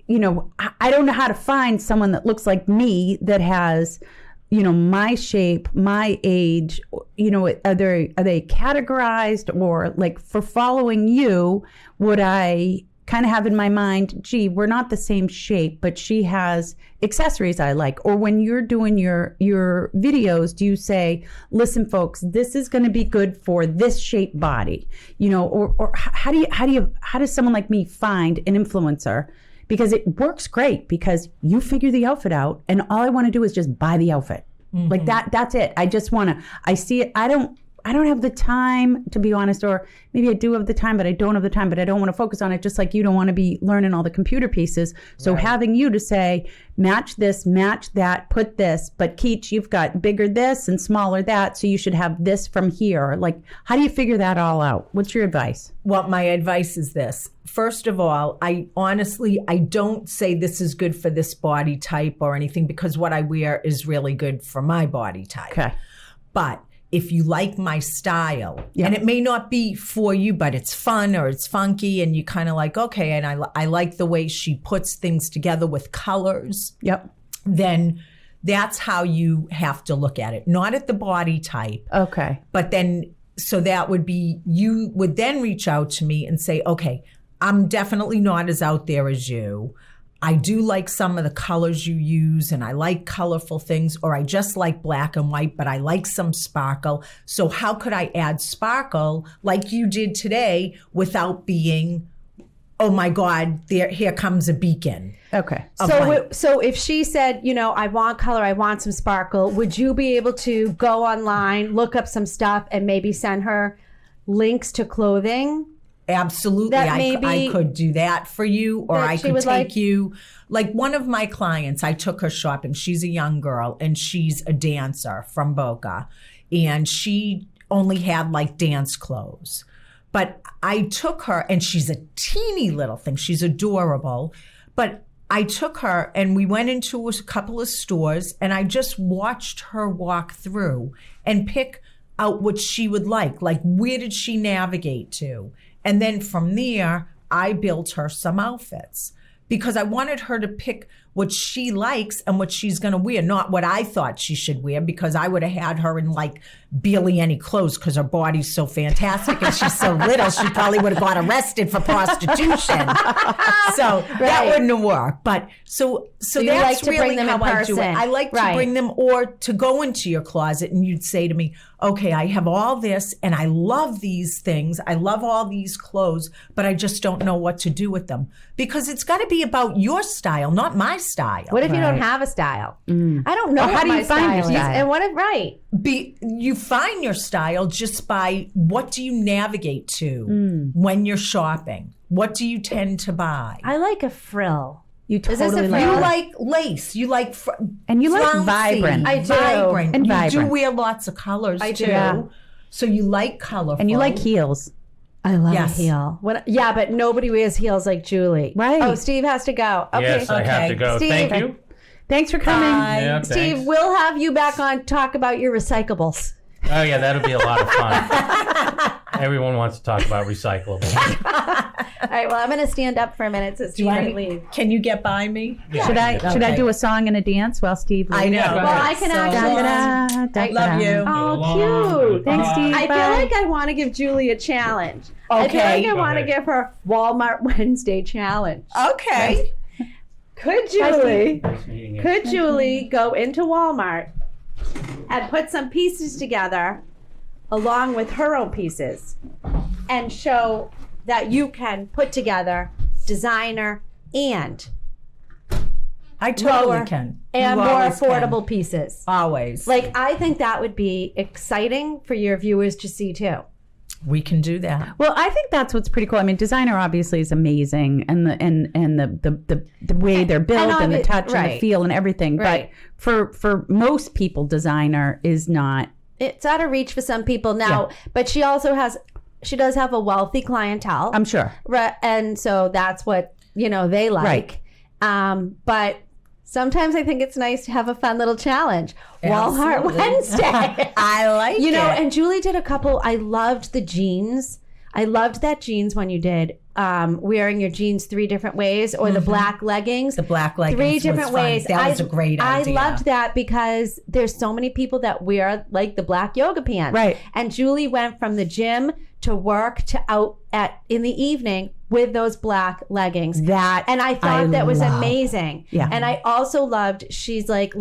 I don't know how to find someone that looks like me that has, my shape, my age. Are they categorized, or like for following you, would I kind of have in my mind, gee, we're not the same shape, but she has accessories I like? Or when you're doing your videos, do you say, listen, folks, this is going to be good for this shaped body? Or how does someone like me find an influencer? Because it works great, because you figure the outfit out, and all I want to do is just buy the outfit. Like that's it. I just want to, I see it. I don't have the time, to be honest, or maybe I do have the time, but I don't have the time, but I don't want to focus on it, just like you don't want to be learning all the computer pieces. So having you to say, match this, match that, put this, but Keach, you've got bigger this and smaller that, so you should have this from here. Like, how do you figure that all out? What's your advice? Well, my advice is this. First of all, I don't say this is good for this body type or anything, because what I wear is really good for my body type. Okay. But if you like my style, Yep. and it may not be for you, but it's fun or it's funky, and you kind of like, okay, and I like the way she puts things together with colors, Yep. then that's how you have to look at it. Not at the body type, Okay. but then, so that would be, you would then reach out to me and say, okay, I'm definitely not as out there as you. I do like some of the colors you use, and I like colorful things, or I just like black and white, but I like some sparkle. So how could I add sparkle like you did today without being, oh my God, here comes a beacon. Okay. of light. So if she said, I want color, I want some sparkle, would you be able to go online, look up some stuff, and maybe send her links to clothing? Absolutely. That I maybe- could do that for you, or That I she could would take like- you. Like one of my clients, I took her shopping. She's a young girl, and she's a dancer from Boca. And she only had like dance clothes. But I took her, and she's a teeny little thing. She's adorable. But I took her, and we went into a couple of stores, and I just watched her walk through and pick out what she would like. Like, where did she navigate to? And then from there, I built her some outfits, because I wanted her to pick what she likes and what she's going to wear, not what I thought she should wear, because I would have had her in like barely any clothes because her body's so fantastic and she's so little, she probably would have got arrested for prostitution. So that wouldn't have worked. But so you that's like to really bring them how in I do it. person. I like to bring them, or to go into your closet and you'd say to me, okay, I have all this and I love these things. I love all these clothes, but I just don't know what to do with them. Because it's got to be about your style, not my style. What if you don't have a style? I don't know. How do you find your style? And what if, right? You find your style just by what do you navigate to when you're shopping? What do you tend to buy? I like a frill. You this a totally frill? You like like lace. You like and you like flouncy, vibrant. I do. Vibrant. And you vibrant. do wear lots of colors I do. too. Yeah. So you like colorful. and you like heels. I love Yes. a heel. Yeah, but nobody wears heels like Julie. Right. Oh, Steve has to go. Okay. Yes, I have Okay. to go. Steve. Thank you. Thanks for coming. Bye. Yeah, Steve, thanks. we'll have you back on talk about your recyclables. Oh yeah, that'll be a lot of fun. Everyone wants to talk about recyclables. All right, well, I'm going to stand up for a minute so Steve can leave. Can you get by me? Should I Okay. do a song and a dance while Steve leaves? I know. go Well, ahead. I can So- actually. I love you. Oh, cute. Thanks, Steve. I Bye. feel like I want to give Julie a challenge. I feel like Okay. I want to ahead. give her Walmart Wednesday challenge. Okay. Could Julie? Nice meeting you. Could Julie go into Walmart and put some pieces together along with her own pieces and show that you can put together designer and I totally lower can. and You more always can. affordable pieces? Always. Like, I think that would be exciting for your viewers to see too. We can do that. Well, I think that's what's pretty cool. I mean, designer obviously is amazing, and the way they're built and the touch and the right. feel and everything. Right. But for most people, designer is not. It's out of reach for some people now, but she does have a wealthy clientele. I'm sure. Right, and so that's what they like. But sometimes I think it's nice to have a fun little challenge. Walmart Absolutely. Wednesday. I like it. And Julie did a couple. I loved the jeans. I loved that jeans when you did wearing your jeans 3 different ways, or the black leggings. The black leggings 3 was different fun. ways. That was a great idea. I loved that because there's so many people that wear like the black yoga pants. Right. And Julie went from the gym to work to out in the evening with those black leggings. And I thought that was amazing. Yeah. And I also loved, she's like,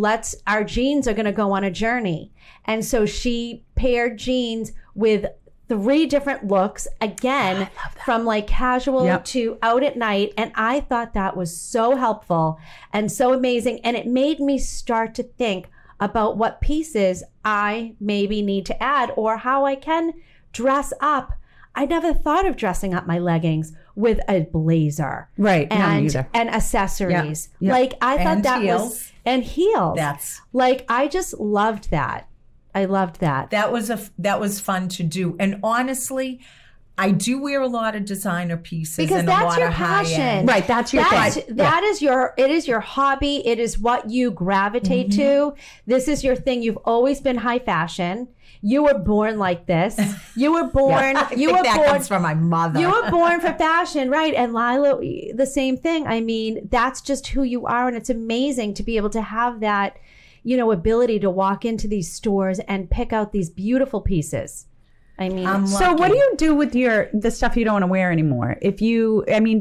our jeans are going to go on a journey. And so she paired jeans with 3 different looks, again, from like casual to out at night. And I thought that was so helpful and so amazing. And it made me start to think about what pieces I maybe need to add or how I can dress up. I never thought of dressing up my leggings with a blazer. Right. No, me And, either. and accessories. Yeah. Like, I thought And that heels. was, and heels. That's Like, I just loved that. I loved that. that was fun to do. And honestly, I do wear a lot of designer pieces Because and a that's lot your of passion. high-end. Right. That's your thing. That is your hobby. It is what you gravitate to. This is your thing. You've always been high fashion. You were born like this. You were born. I You think were that born. comes from my mother. You were born for fashion, right? And Lila, the same thing. I mean, that's just who you are, and it's amazing to be able to have that, ability to walk into these stores and pick out these beautiful pieces. I mean, So what do you do with the stuff you don't want to wear anymore?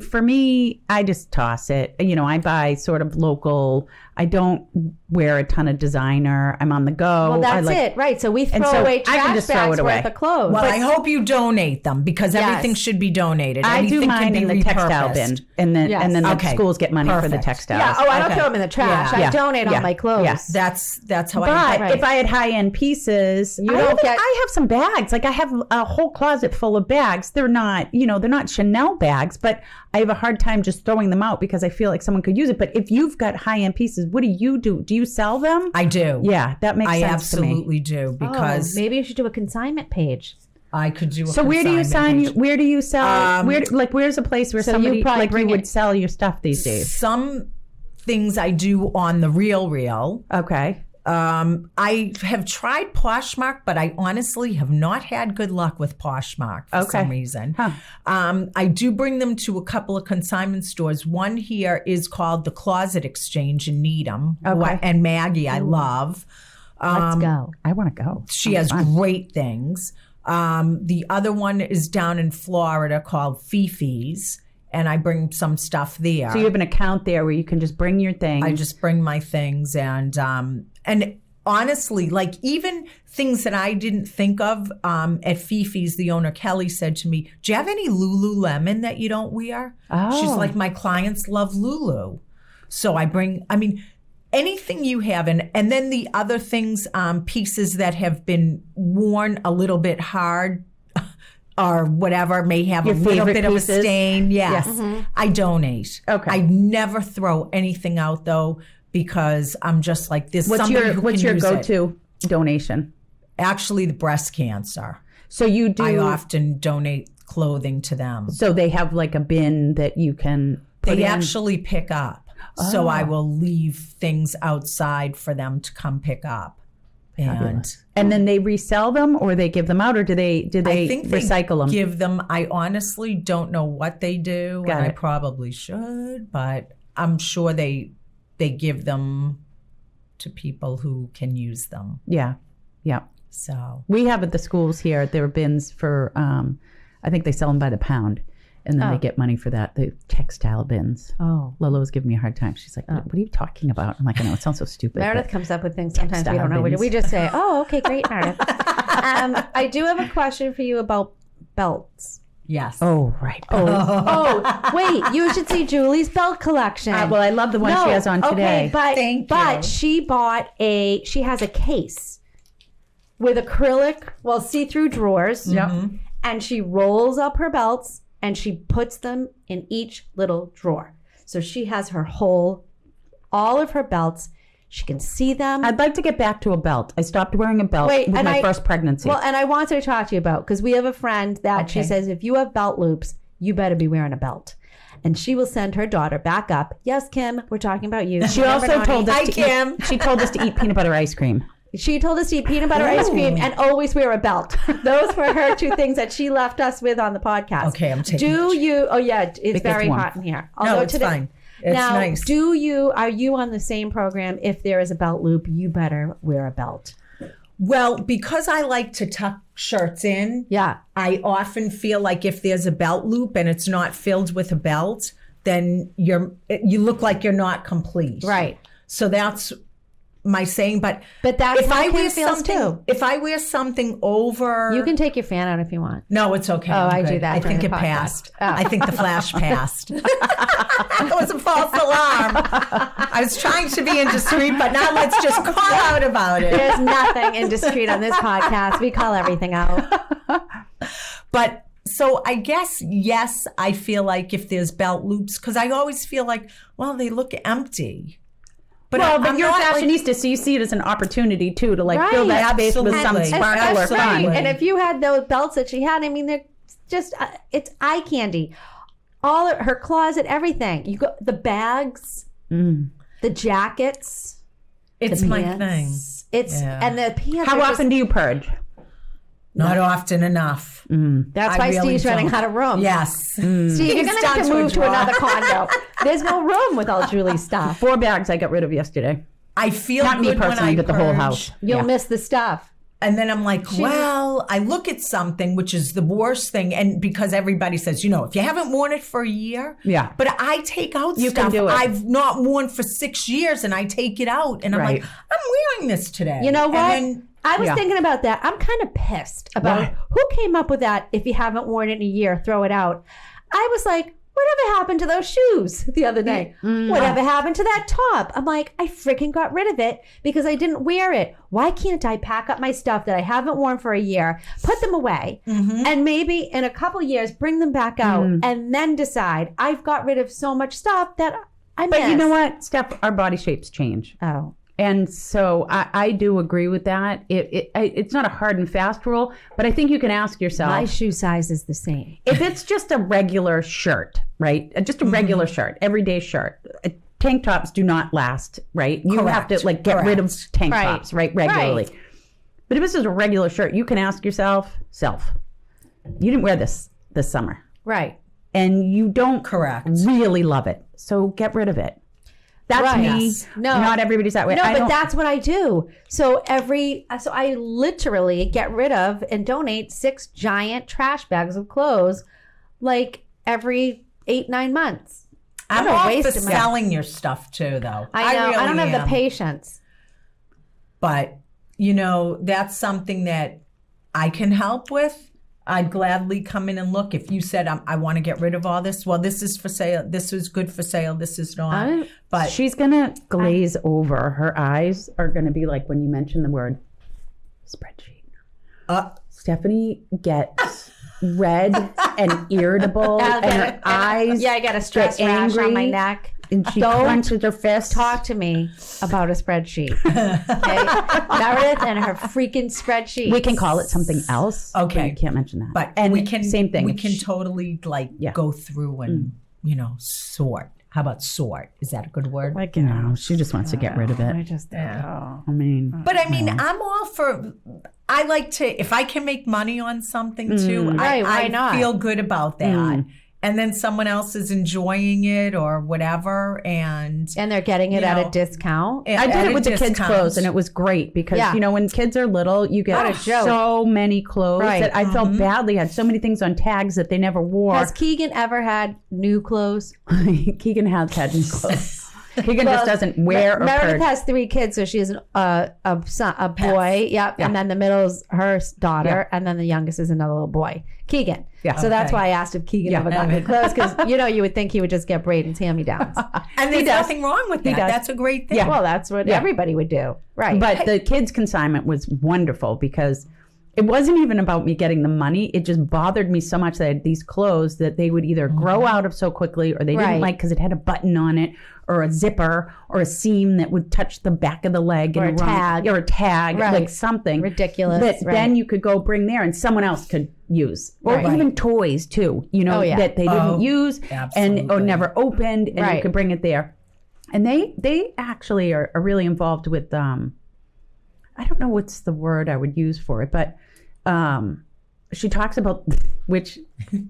For me, I just toss it. I buy sort of local. I don't wear a ton of designer. I'm on the go. well, that's it, right? So we throw away I can trash just throw bags it away. worth of clothes. Well, I hope you donate them because Yes. everything should be donated. I do Anything mine can be in the textile bin, repurposed. and then Yes. the Okay. schools get money for the Perfect. textiles. Yeah. Oh, I don't Okay. throw them in the trash. Yeah. I Yeah. donate all Yeah. my clothes. Yes. That's how But I. if I had high-end pieces, You don't get- I have some bags. Like I have a whole closet full of bags. They're not, they're not Chanel bags, but I have a hard time just throwing them out because I feel like someone could use it. But if you've got high-end pieces, what do you do? Do you sell them? I do. Yeah, that makes I sense to me. absolutely do because maybe you should do a consignment page. I could do. So where do you where do you sell? Where's a place where So you somebody probably like you bring would it- sell your stuff these days? Some things I do on the Real. Okay. I have tried Poshmark, but I honestly have not had good luck with Poshmark for some reason. I do bring them to a couple of consignment stores. One here is called the Closet Exchange in Needham. And Maggie, I love. Let's go. I want to go. She has great things. The other one is down in Florida called Fifi's, and I bring some stuff there. So you have an account there where you can just bring your things. I just bring my things, and honestly, like even things that I didn't think of at Fifi's, the owner Kelly said to me, "Do you have any Lululemon that you don't wear?" She's like, "My clients love Lulu," so I bring. I mean, anything you have, and then the other things, pieces that have been worn a little bit hard or whatever, may have Your a little bit pieces? of a stain. Yes, I donate. Okay. I never throw anything out though, because I'm just like this. What's your go-to donation? Actually, the breast cancer. So you do. I often donate clothing to them. So they have like a bin that you can. Put They in. actually pick up. So I will leave things outside for them to come pick up. And then they resell them, or they give them out, or do they I think they recycle them? give them. I honestly don't know what they do, Got and I it. probably should, but I'm sure they give them to people who can use them. Yeah. So We have at the schools here, there are bins for, I think they sell them by the pound, and then they get money for that, the textile bins. Oh. Lola was giving me a hard time. She's like, what are you talking about? I'm like, I know, it sounds so stupid. Meredith but- comes up with things sometimes we Textile don't know. bins. We just say, "Oh, okay, great, Meredith." I do have a question for you about belts. yes. Oh, right. Oh, wait! You should see Julie's belt collection. Well, I love the one she has on today. Okay, but Thank you. she has a case with acrylic, see-through drawers. Yep. And she rolls up her belts and she puts them in each little drawer. So she has all of her belts. She can see them. I'd like to get back to a belt. I stopped wearing a belt with my first pregnancy. Well, and I want to talk to you about, because we have a friend that she says, if you have belt loops, you better be wearing a belt. And she will send her daughter back up. Yes, Kim, we're talking about you. she also told us Hi, to Kim. she told us to eat peanut butter ice cream. She told us to eat peanut butter ice cream and always wear a belt. Those were her two things that she left us with on the podcast. Okay, I'm taking. Oh yeah, it's very warm. hot in here. No, it's fine. It's now, nice. are you on the same program? If there is a belt loop, you better wear a belt. Well, because I like to tuck shirts in, Yeah. I often feel like if there's a belt loop and it's not filled with a belt, then you look like you're not complete. Right. So that's my saying. But that's if how I Kim wear feels something, too. if I wear something over, You can take your fan out if you want. No, it's okay. Oh, I'm I do good. that I during think the it podcast. passed. Oh. I think the flash passed. It was a false alarm. I was trying to be indiscreet, but now let's just call out about it. There's nothing indiscreet on this podcast. We call everything out. But so I guess, yes, I feel like if there's belt loops, because I always feel like, well, they look empty. But But I'm you're a not, fashionista, so you see it as an opportunity too to fill that space with some Absolutely. sparkle or That's right. fun. And if you had those belts that she had, I mean, they're just, it's eye candy. All of her closet, everything. You got the bags, the jackets. It's the my pants. thing. And the pants. How are often do you purge? Not often enough. That's I why really Steve's running don't. out of room. Yes. Steve, you're He's going to down have to to a move to drawer. another condo. There's no room with all Julie's stuff. 4 bags I got rid of yesterday. I feel Not me good when personally, I but the whole purge. house. You'll Yeah. miss the stuff. And then I'm like, well, I look at something, which is the worst thing. And because everybody says, if you haven't worn it for a year. Yeah. But I take out You stuff can do it. I've not worn for 6 years and I take it out. And I'm Right. like, I'm wearing this today. You know what? And then, I was Yeah. thinking about that. I'm kind of pissed about Why? who came up with that. If you haven't worn it in a year, throw it out. I was like, whatever happened to those shoes the other day? Whatever happened to that top? I'm like, I freaking got rid of it because I didn't wear it. Why can't I pack up my stuff that I haven't worn for a year, put them away, and maybe in a couple years bring them back out and then decide I've got rid of so much stuff that I miss. But you know what, Steph? Our body shapes change. Oh. And so I do agree with that. It's not a hard and fast rule, but I think you can ask yourself. My shoe size is the same. If it's just a regular shirt, right? Just a regular shirt, everyday shirt. Take tank tops do not last, right? You have to like get rid of tank tops, right? Regularly. Right. But if this is a regular shirt, you can ask yourself, you didn't wear this summer. Right. And you don't really love it. So get rid of it. That's me. Yes. No, not everybody's that way. No, but that's what I do. So I literally get rid of and donate 6 giant trash bags of clothes, like every 8-9 months. I'm all for selling your stuff too, though. I know. Really I don't have the patience. But that's something that I can help with. I'd gladly come in and look. If you said, I want to get rid of all this, well, this is for sale. This is good for sale. This is not. But she's going to glaze over. Her eyes are going to be like when you mention the word spreadsheet. Stephanie gets red and irritable and her eyes I got a stress rash on my neck. And she clenches her fist. Talk to me about a spreadsheet. Okay? Meredith and her freaking spreadsheet. We can call it something else. Okay. You can't mention that. But we can, same thing. We can totally go through and, sort. How about sort? Is that a good word? No, she just wants to get rid of it. I'm all for, I like to, if I can make money on something too, why not? Feel good about that. And then someone else is enjoying it or whatever, and they're getting it at a discount. I did it with the kids' clothes, and it was great because when kids are little, you get so many clothes that I felt badly. Had so many things on tags that they never wore. Has Keegan ever had new clothes? Keegan has had new clothes. Keegan just doesn't wear. Meredith has 3 kids, so she has a boy. Yep, and then the middle's her daughter, and then the youngest is another little boy, Keegan. Yeah. So that's why I asked if Keegan ever got new clothes, because you would think he would just get Braden's hand-me-downs. And there's nothing wrong with that. That's a great thing. Yeah. Well, that's what everybody would do, right? But the kids' consignment was wonderful because it wasn't even about me getting the money. It just bothered me so much that I had these clothes that they would either grow out of so quickly or they didn't like because it had a button on it or a zipper or a seam that would touch the back of the leg. Or a tag. Like something. Ridiculous. That then you could go bring there and someone else could use. Or even toys too, that they didn't use or never opened and you could bring it there. And they actually are really involved with, I don't know what's the word I would use for it, but she talks about, which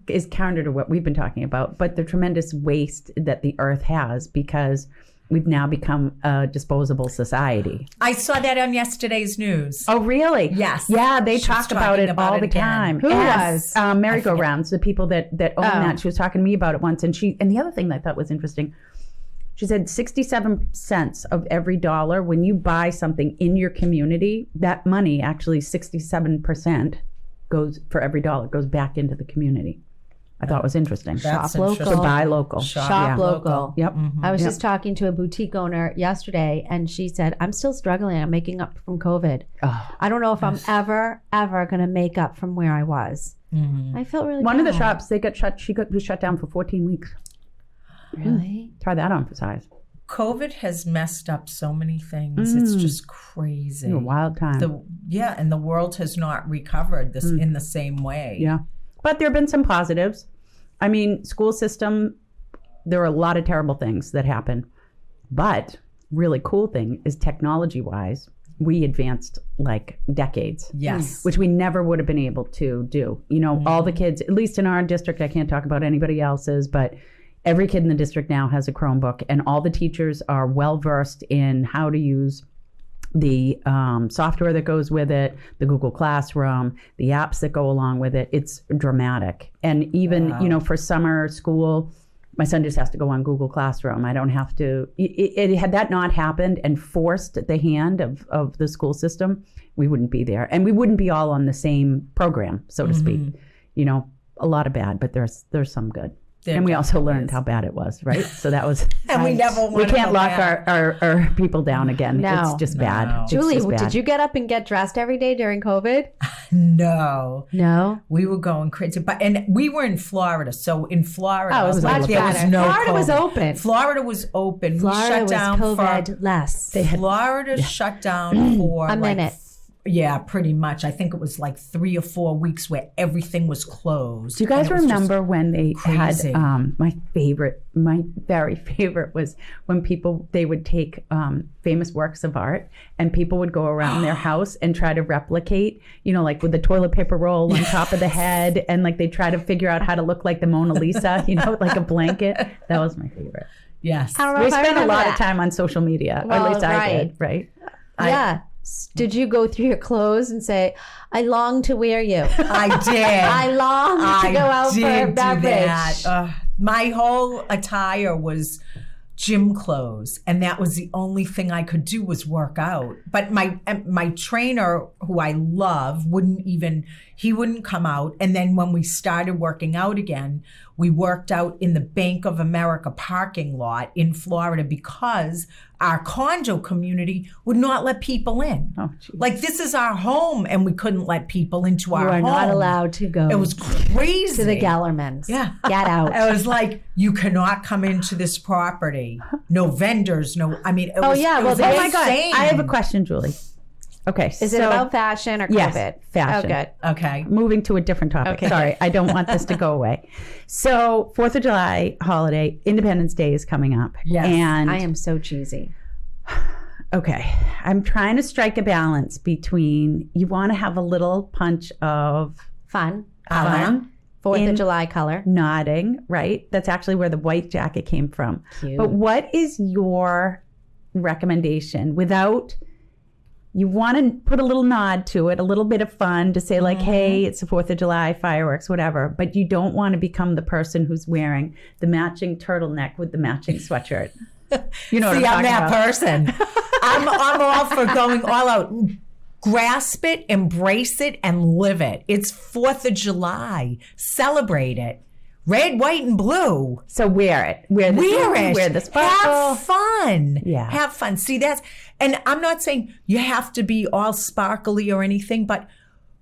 is counter to what we've been talking about, but the tremendous waste that the earth has because we've now become a disposable society. I saw that on yesterday's news. Oh, really? Yes. Yeah, they talk about it all the time. Who was? Merry-go-rounds, the people that own that. She was talking to me about it once. And the other thing that I thought was interesting, she said 67 cents of every dollar, when you buy something in your community, that money, actually 67% goes, for every dollar, goes back into the community. I thought it was interesting. Shop local. So buy local. Shop local. Yep. I was just talking to a boutique owner yesterday, and she said, I'm still struggling. I'm making up from COVID. I don't know if I'm ever going to make up from where I was. I felt really One bad. of the shops, she was shut down for 14 weeks. Really? Try that on for size. COVID has messed up so many things. It's just crazy. A wild time. And the world has not recovered in the same way. Yeah. But there have been some positives. I mean, school system, there are a lot of terrible things that happen. But really cool thing is technology-wise, we advanced like decades. Yes. Which we never would have been able to do. All the kids, at least in our district, I can't talk about anybody else's, but every kid in the district now has a Chromebook, and all the teachers are well-versed in how to use the software that goes with it, the Google Classroom, the apps that go along with it. It's dramatic. And even, for summer school, my son just has to go on Google Classroom. I don't have to. Had that not happened and forced the hand of the school system, we wouldn't be there. And we wouldn't be all on the same program, so to speak. A lot of bad, but there's some good. And we also learned how bad it was, right? So that was... And we can't lock our people down again. No. It's just bad. No. Julie, did you get up and get dressed every day during COVID? No. No? We were going crazy. And we were in Florida. So in Florida, it was much there better. was no Florida COVID. was open. Florida was open. Florida we shut down was COVID less. Florida shut down for a minute. Yeah, pretty much. I think it was like 3 or 4 weeks where everything was closed. Do you guys and it was just remember when they crazy. had my very favorite was when they would take famous works of art and people would go around their house and try to replicate, like with the toilet paper roll on top of the head, and like they try to figure out how to look like the Mona Lisa, like a blanket. That was my favorite. Yes. I don't know We if I spent a remember lot of that. time on social media, or Well, at least I right. did, right? Yeah. Did you go through your clothes and say, I long to wear you? I did. I long to go out for a did beverage. do that. My whole attire was gym clothes, and that was the only thing I could do was work out. But my trainer, who I love, he wouldn't come out. And then when we started working out again, we worked out in the Bank of America parking lot in Florida because our condo community would not let people in. Oh, geez. Like, this is our home, and we couldn't let people into our You are home. not allowed to go It was crazy. to the Gellermans. Yeah. Get out. I was like, you cannot come into this property. No vendors, no, I mean, it was, yeah, it well, was they- Oh my God. insane. I have a question, Julie. Okay. Is it about fashion or Yes, COVID? fashion. Oh, good. Okay. Moving to a different topic. Okay. Sorry, I don't want this to go away. So, 4th of July holiday, Independence Day is coming up. Yes. And I am so cheesy. okay, I'm trying to strike a balance between you want to have a little punch of Fun. fun, 4th In- of July color. nodding, right? That's actually where the white jacket came from. Cute. But what is your recommendation without, you want to put a little nod to it, a little bit of fun to say like, hey, it's the 4th of July, fireworks, whatever. But you don't want to become the person who's wearing the matching turtleneck with the matching sweatshirt. You know what See, I'm I'm talking that about. person. I'm all for going all out. Grasp it, embrace it, and live it. It's 4th of July. Celebrate it. Red, white, and blue. So wear it. Wear the Wear it. Wear the sparkle. Have fun. Yeah. Have fun. See, and I'm not saying you have to be all sparkly or anything, but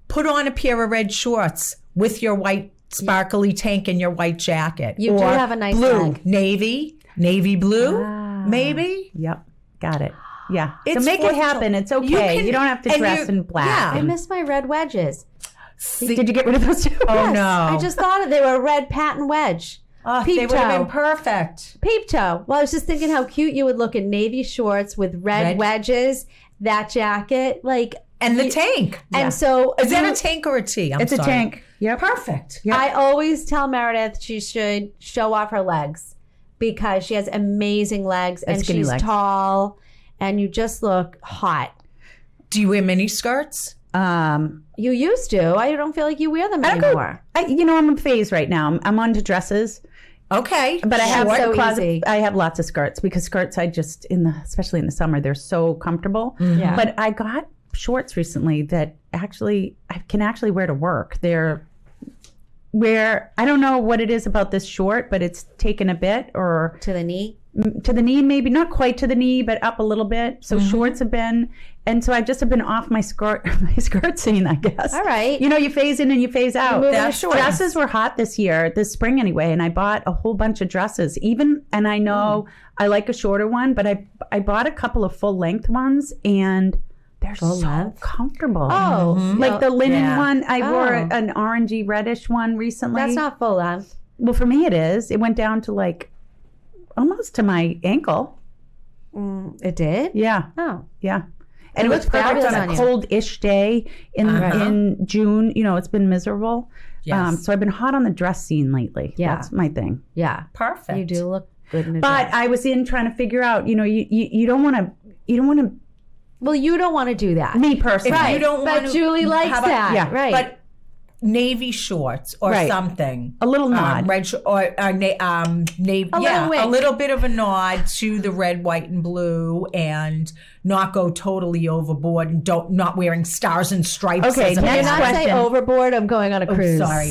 put on a pair of red shorts with your white sparkly tank and your white jacket. You do Or have a nice blue, leg. navy blue, Ah. maybe. Yep. Got it. Yeah. It's so make 4th it of happen. July. It's okay. You don't have to and dress in black. yeah. I miss my red wedges. Did you get rid of those too? Oh, Yes, no. I just thought they were a red patent wedge. Oh, Peep they would have toe. been perfect. Peep toe. Well, I was just thinking how cute you would look in navy shorts with red Red. wedges, that jacket, like, And the tank. and so Is that a tank or a tee? I'm It's sorry. a tank. Yep. Perfect. I always tell Meredith she should show off her legs because she has amazing legs and skinny she's legs. tall and you just look hot. Do you wear mini skirts? You used to. I don't feel like you wear them I don't go- anymore. I'm in phase right now. I'm on to dresses, Okay. but I have So a closet. easy. I have lots of skirts because skirts, especially in the summer, they're so comfortable. Yeah. But I got shorts recently that actually I can actually wear to work. They're where I don't know what it is about this short, but it's taken a bit or To the knee. to the knee, maybe not quite to the knee, but up a little bit. So shorts have been, and so I just have been off my skirt scene, I guess. All right. You phase in and you phase out. moving to shorts. Dresses were hot this spring anyway, and I bought a whole bunch of dresses. And I know I like a shorter one, but I bought a couple of full length ones, and they're Full so length? comfortable. Oh, Like the linen Yeah. one, I wore Oh. an orangey reddish one recently. That's not full length. Well, for me it is. It went down to like almost to my ankle. It did? Yeah, Oh. yeah. And it was looks perfect fabulous on on a you. cold-ish day in June. It's been miserable. Yes. So I've been hot on the dress scene lately. Yeah. That's my thing. Yeah. Perfect. You do look good in a But dress. I was trying to figure out, you don't want to, Well, you don't want to do that. me personally. If you don't But want to, Julie likes how about- that. Yeah. Right. But navy shorts or Right. something. A little nod. Red or navy. A little wink. a little bit of a nod to the red, white, and blue, and not go totally overboard and not wearing stars and stripes. Okay, as a next You're band. not question. say overboard, I'm going on a cruise. sorry.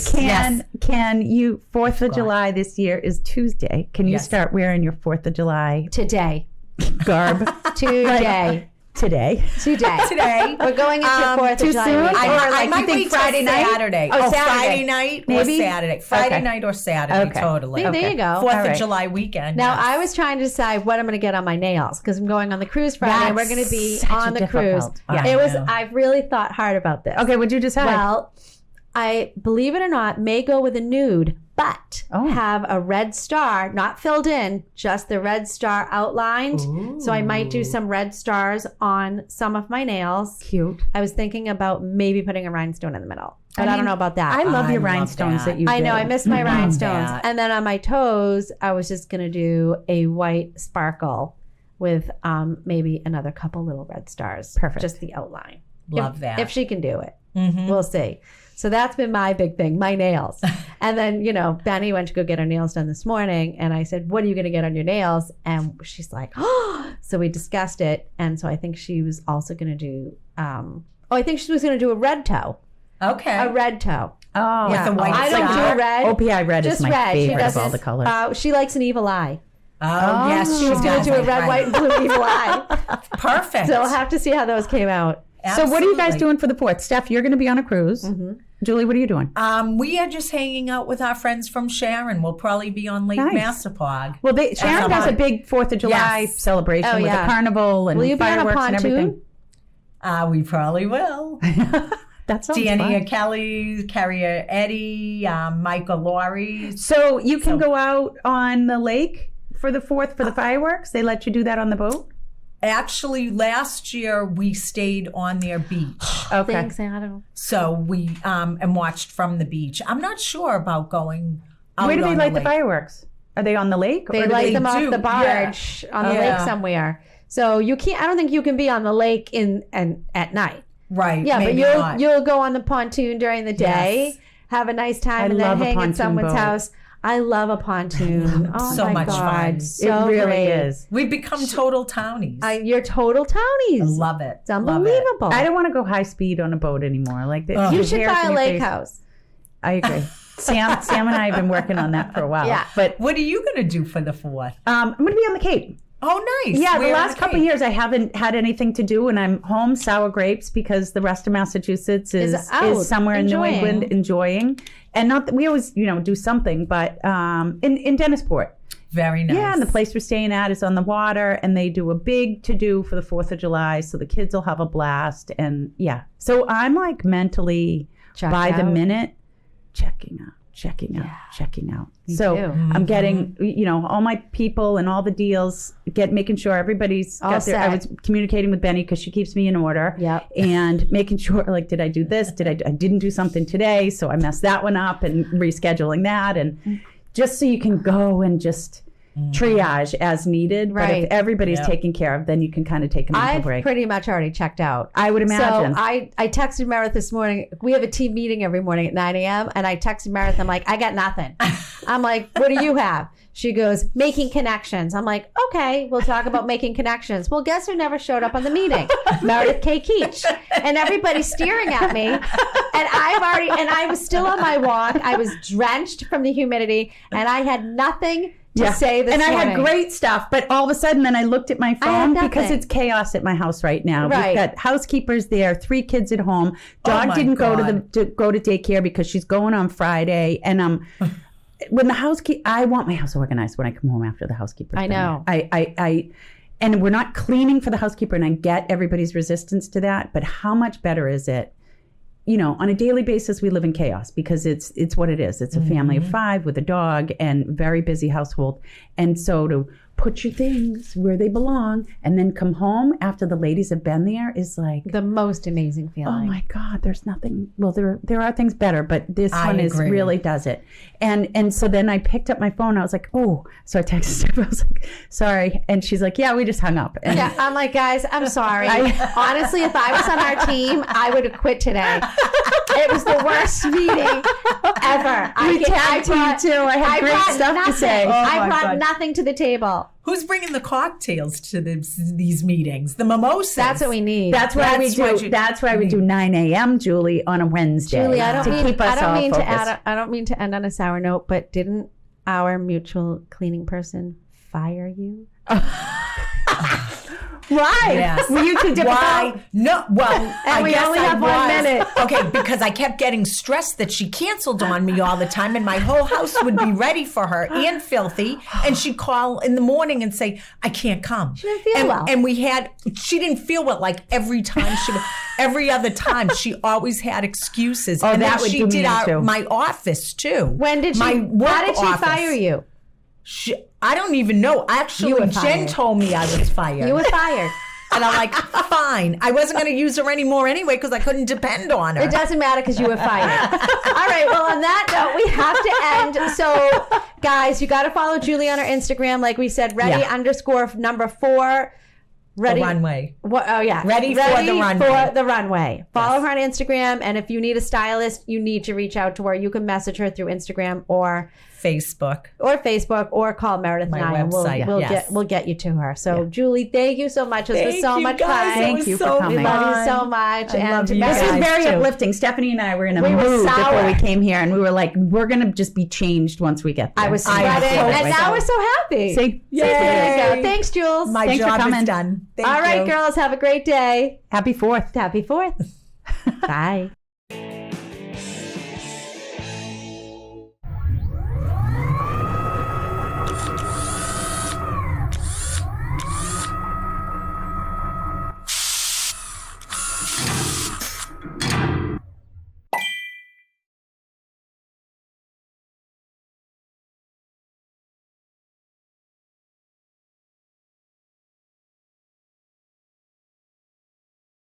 Can you, 4th of July this year is Tuesday. Can you Yes. start wearing your 4th of July Today. garb? Today. today. Today. We're going into 4th of too July soon? weekend. I you might think wait till Friday night? Saturday. Oh, Saturday. Friday night Maybe? or Saturday. Friday Okay. night or Saturday, Okay. totally. See, there you go. 4th All of right. July weekend. Now, yes. I was trying to decide what I'm going to get on my nails because I'm going on the cruise Friday. And we're going to be That's on such the a cruise. difficult- Yeah. It was. I know. I've really thought hard about this. Okay, what'd you decide? Well, I believe it or not, may go with a nude, but have a red star, not filled in, just the red star outlined. So I might do some red stars on some of my nails. Cute. I was thinking about maybe putting a rhinestone in the middle, but I don't mean, know about that. I love I your love rhinestones that. that you I know, did. I missed my rhinestones. that. And then on my toes, I was just going to do a white sparkle with maybe another couple little red stars. Perfect. Just the outline. Love if, that. If she can do it. Mhm. We'll see. So that's been my big thing, my nails. And then, Benny went to go get her nails done this morning. And I said, what are you going to get on your nails? And she's like, oh. So we discussed it. And so I think she was also going to do, I think she was going to do a red toe. Okay. A red toe. Oh, With the white I don't do star? a red. OPI red Just is my red. She favorite of all doesn't- the colors. She likes an evil eye. Oh, yes. She was going to do a red, white, and blue evil eye. Perfect. So we'll have to see how those came out. So what are you guys Absolutely. doing for the 4th? Steph, you're going to be on a cruise. Julie, what are you doing? We are just hanging out with our friends from Sharon. We'll probably be on Lake Nice. Massapog. Well, Sharon does a fun. big 4th of July Yes. celebration Oh, with yeah. a carnival and Will you be on a fireworks and pontoon? everything. We probably will. That sounds Danny fun. Kelly, Carrie Eddie, Michael Laurie. So you can go out on the lake for the 4th for the fireworks? They let you do that on the boat? Actually, last year we stayed on their beach. Okay. Thanks, Adam. So we and watched from the beach. I'm not sure about going out Where do they on light the lake. fireworks? Are they on the lake? They or do light they them off do, the barge on the Yeah. lake somewhere. So you can't. I don't think you can be on the lake at night. Right. Yeah, maybe but not. you'll go on the pontoon during the day, Yes. have a nice time, I and then love a hang at pontoon someone's boat. house. I love a pontoon. Oh So my much God, fun. So it really great. is. We've become total townies. You're total townies. love it. It's Love it. unbelievable. I don't want to go high speed on a boat anymore. Like that. Ugh. You the should hairs buy in a your lake face. house. I agree. Sam and I have been working on that for a while. Yeah. But What are you going to do for the 4th? I'm going to be on the Cape. Oh, nice. Yeah, Where the on last couple Cape? of years I haven't had anything to do, and I'm home sour grapes because the rest of Massachusetts Is out, is somewhere in New enjoying. England enjoying. And not that we always, do something, but in Dennisport. Very nice. Yeah, and the place we're staying at is on the water, and they do a big to-do for the 4th of July, so the kids will have a blast. And yeah, so I'm like mentally Checked by the out. minute checking out. Me So too. I'm getting, all my people and all the deals, making sure everybody's All got their, I set. was communicating with Benny because she keeps me in order. Yep. And making sure, like, did I do this? I didn't do something today, so I messed that one up and rescheduling that. And just so you can go and just triage as needed. But Right. if everybody's Yep. taken care of, then you can kind of take a mental I've break. pretty much already checked out. I would imagine. So I texted Meredith this morning. We have a team meeting every morning at 9 a.m. And I texted Meredith. I'm like, I got nothing. I'm like, what do you have? She goes, making connections. I'm like, okay, we'll talk about making connections. Well, guess who never showed up on the meeting? Meredith Keach. And everybody's staring at me. And I was still on my walk. I was drenched from the humidity and I had nothing to say this and I morning. had great stuff, but all of a sudden then I looked at my had phone because nothing. it's chaos at my house right now. Right. We've got housekeepers there, 3 kids at home. Dog my didn't go God. to go to daycare because she's going on Friday. And when the housekeeper, I want my house organized when I come home after the housekeeper. I know. And we're not cleaning for the housekeeper, and I get everybody's resistance to that. But how much better is it? On a daily basis, we live in chaos because it's what it is. It's a family of 5 with a dog and very busy household. And so to put your things where they belong and then come home after the ladies have been there is like, the most amazing feeling. oh my God, there's nothing. Well, there are things better, but this I one agree. really does it. And so then I picked up my phone. I was like, oh, so I texted her. I was like, sorry. And she's like, yeah, we just hung up. And Yeah, I'm like, guys, I'm sorry. Honestly, if I was on our team, I would have quit today. It was the worst meeting ever. We tagged you too. I had great brought stuff to nothing. say. I my brought God. nothing to the table. Who's bringing the cocktails to these meetings? The mimosas. That's what we need. That's why That's we what do. you- That's why we do 9 a.m. Julie on a Wednesday. Julie, I to keep us all focused. I don't mean to end on a sour note, but didn't our mutual cleaning person fire you? Why? Yes. Were you too difficult? Why? No. Well, I we guess only I have 1 minute. Okay, because I kept getting stressed that she canceled on me all the time, and my whole house would be ready for her and filthy, and she'd call in the morning and say, "I can't come." She didn't feel well. And she didn't feel well. Like every other time, she always had excuses. Oh, and that then would she do me did in too. my office too. When did she? My work How did she office. fire you? I don't even know. Actually, You were Jen fired. told me I was fired. You were fired. And I'm like, fine. I wasn't going to use her anymore anyway because I couldn't depend on her. It doesn't matter because you were fired. All right. Well, on that note, we have to end. So, guys, you got to follow Julie on her Instagram. Like we said, ready_4. Ready. The runway. What? Oh, yeah. Ready for the runway. For the runway. Follow her on Instagram. And if you need a stylist, you need to reach out to her. You can message her through Instagram or Facebook. or call Meredith My and I, and website, we'll get you to her. So Julie, thank you so much. This was so much fun. Thank you for coming. We love you so much. I love you This was guys, very too. uplifting. Stephanie and I were in a We were mood before sour. we came here, and we were like, we're going to just be changed once we get there. I was I sweating, know. and now we're so happy. See? So there you go. Yay. Thanks, Jules. My Thanks for job coming. is done. Thank All right, you. girls, have a great day. Happy 4th. Happy 4th. Bye.